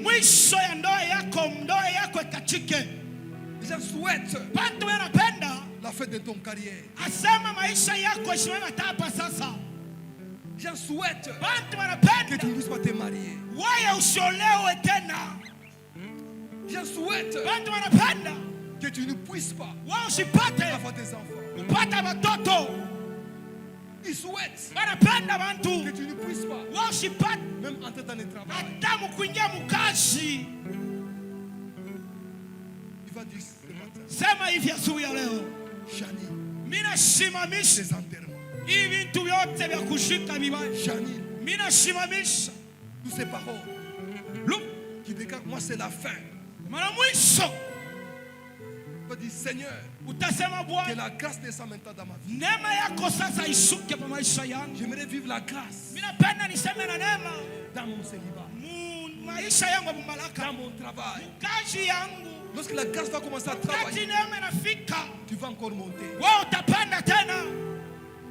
Les gens souhaitent la fin de ton carrière. Les gens souhaitent que tu ne puisses pas te marier. Les gens souhaitent que tu ne puisses pas avoir des enfants. Ils souhaitent que tu ne puisses pas même entrer dans le travail. Il va dire ce matin, Jani, tes enterrements. Jani, tous ces paroles qui déclarent moi c'est la fin. Il va dire Seigneur, que la grâce descende maintenant dans ma vie. J'aimerais vivre la grâce dans mon célibat, dans mon travail. Lorsque la grâce va commencer à travailler, tu vas encore monter.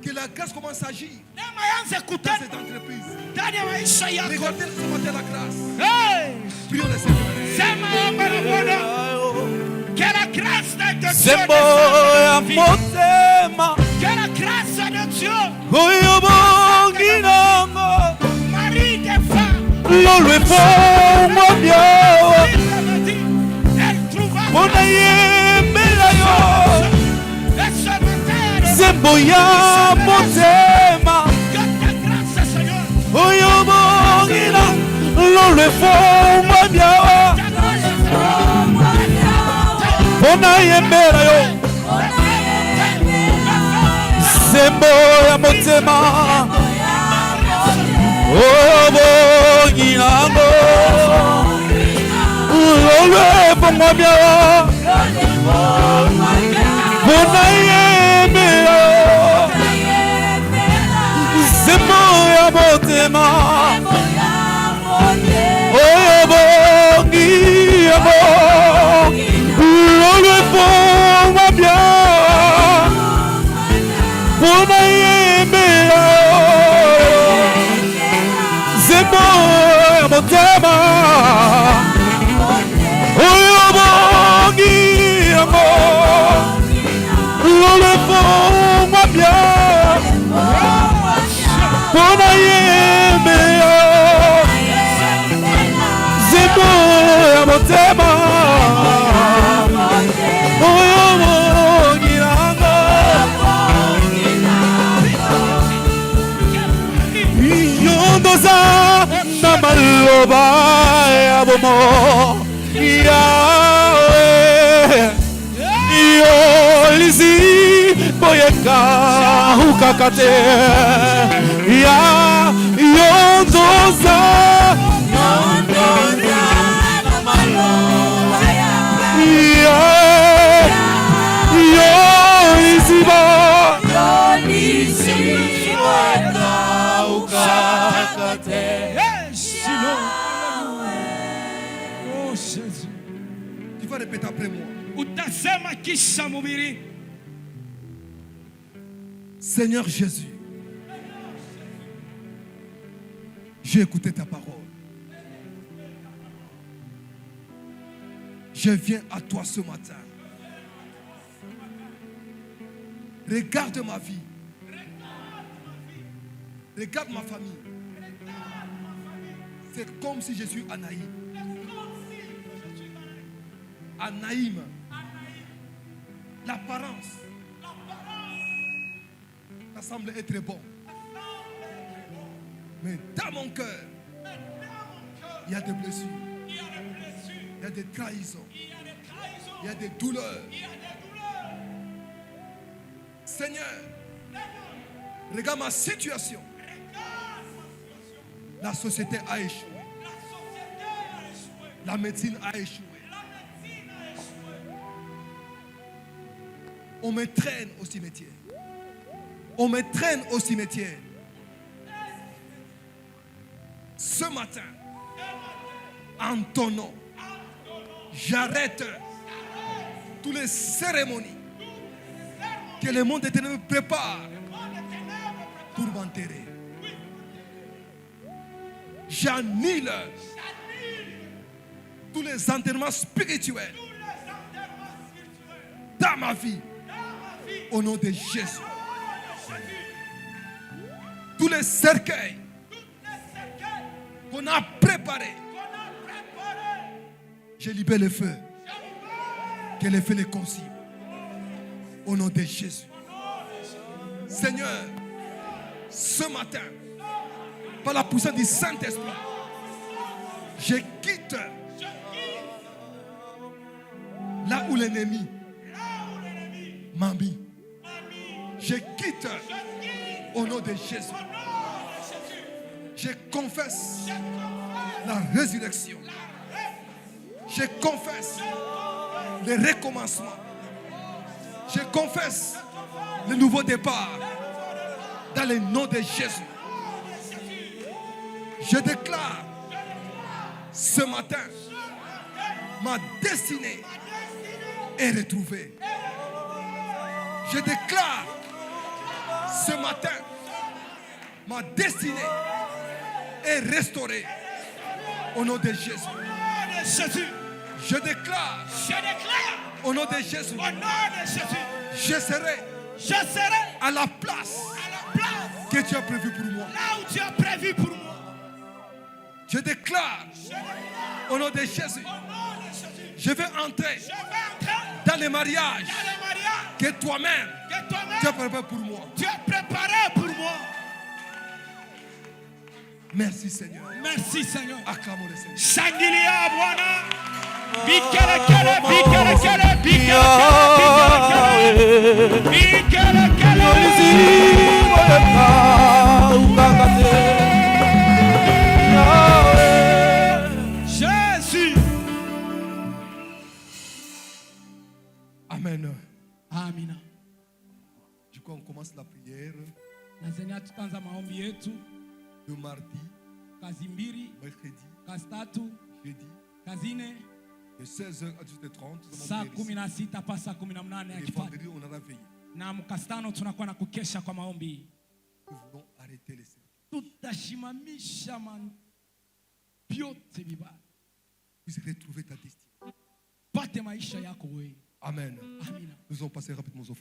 Que la grâce commence à agir dans cette entreprise. Regardez ce matin la grâce. Prions le Seigneur. Que la grâce de Dieu Zembo ya motema. Que la grâce de Dieu. Oyo bongi nango. Marie des femmes. Lolo efongwa miawa. Mona yembela yo. Zembo ya motema. Oyo bongi nango. Lolo efongwa miawa. Mona yembela yo. Zembo ya motema. Oyo bongi nango. Lolo efongwa miawa. Mona yembela yo. Zembo ya motema. Oyo bongi nango. Lolo efongwa miawa. Mona yembela yo. Zembo ya motema. Oyo bongi nango. Lolo efongwa miawa. Mona yembela yo. Zembo ya motema. maloba ya bomo Yahweh yo lisi boyeka ukakate ya yondoza Tu vas répéter après moi. Utasema kisha mubiri. Seigneur Jésus, j'ai écouté ta parole. Je viens à toi ce matin. Regarde ma vie. Regarde ma famille. C'est comme si je suis Anaïm. Anaïm. L'apparence. Ça semble être bon. Mais dans mon cœur, il y a des blessures. Il y a des trahisons. Il y a des douleurs. Seigneur, regarde ma situation. La société a échoué. La médecine a échoué. On me traîne au cimetière. On me traîne au cimetière. Ce matin, en ton nom, j'arrête toutes les cérémonies que le monde des ténèbres prépare pour m'enterrer. J'annule tous les enterrements spirituels dans ma vie au nom de Jésus. Tous les cercueils qu'on a préparés, je libère le feu. Que le feu les consume. Au nom de Jésus. Seigneur, ce matin, par la puissance du Saint-Esprit, je quitte là où l'ennemi m'a mis. Je quitte au nom de Jésus. Je confesse la résurrection. Je confesse le recommencement. Je confesse le nouveau départ dans le nom de Jésus. Je déclare ce matin ma destinée est retrouvée. Je déclare ce matin ma destinée est restaurée au nom de Jésus. Je déclare au nom de Jésus, je serai à la place que tu as prévue pour moi. Là où tu as prévu pour moi. Je déclare au nom de Jésus, je vais entrer dans le mariage que toi-même tu as préparé pour moi. Tu as préparé pour moi. Merci Seigneur. Merci Seigneur. Acclamons le Seigneur. Shangilia Bwana. Bikele bikele Jésus. Amen. Amina. Du coup, on commence la prière Nazania tutanza maombi yetu de mardi, kazi mbili, mercredi, kazi tatu, jeudi, kazi nne, de 16h à 18h30. saa 16 pa saa 18 ya Et kifaa. vendredi, on a la veille. Na mkastano tunakuwa na kukesha kwa maombi. Nous voulons arrêter les services. Tutashimamisha vyote vibaya. Puisse retrouver ta destinée. Pate maisha yako wewe. Amen. Amina. Nous allons passer rapidement aux offrandes.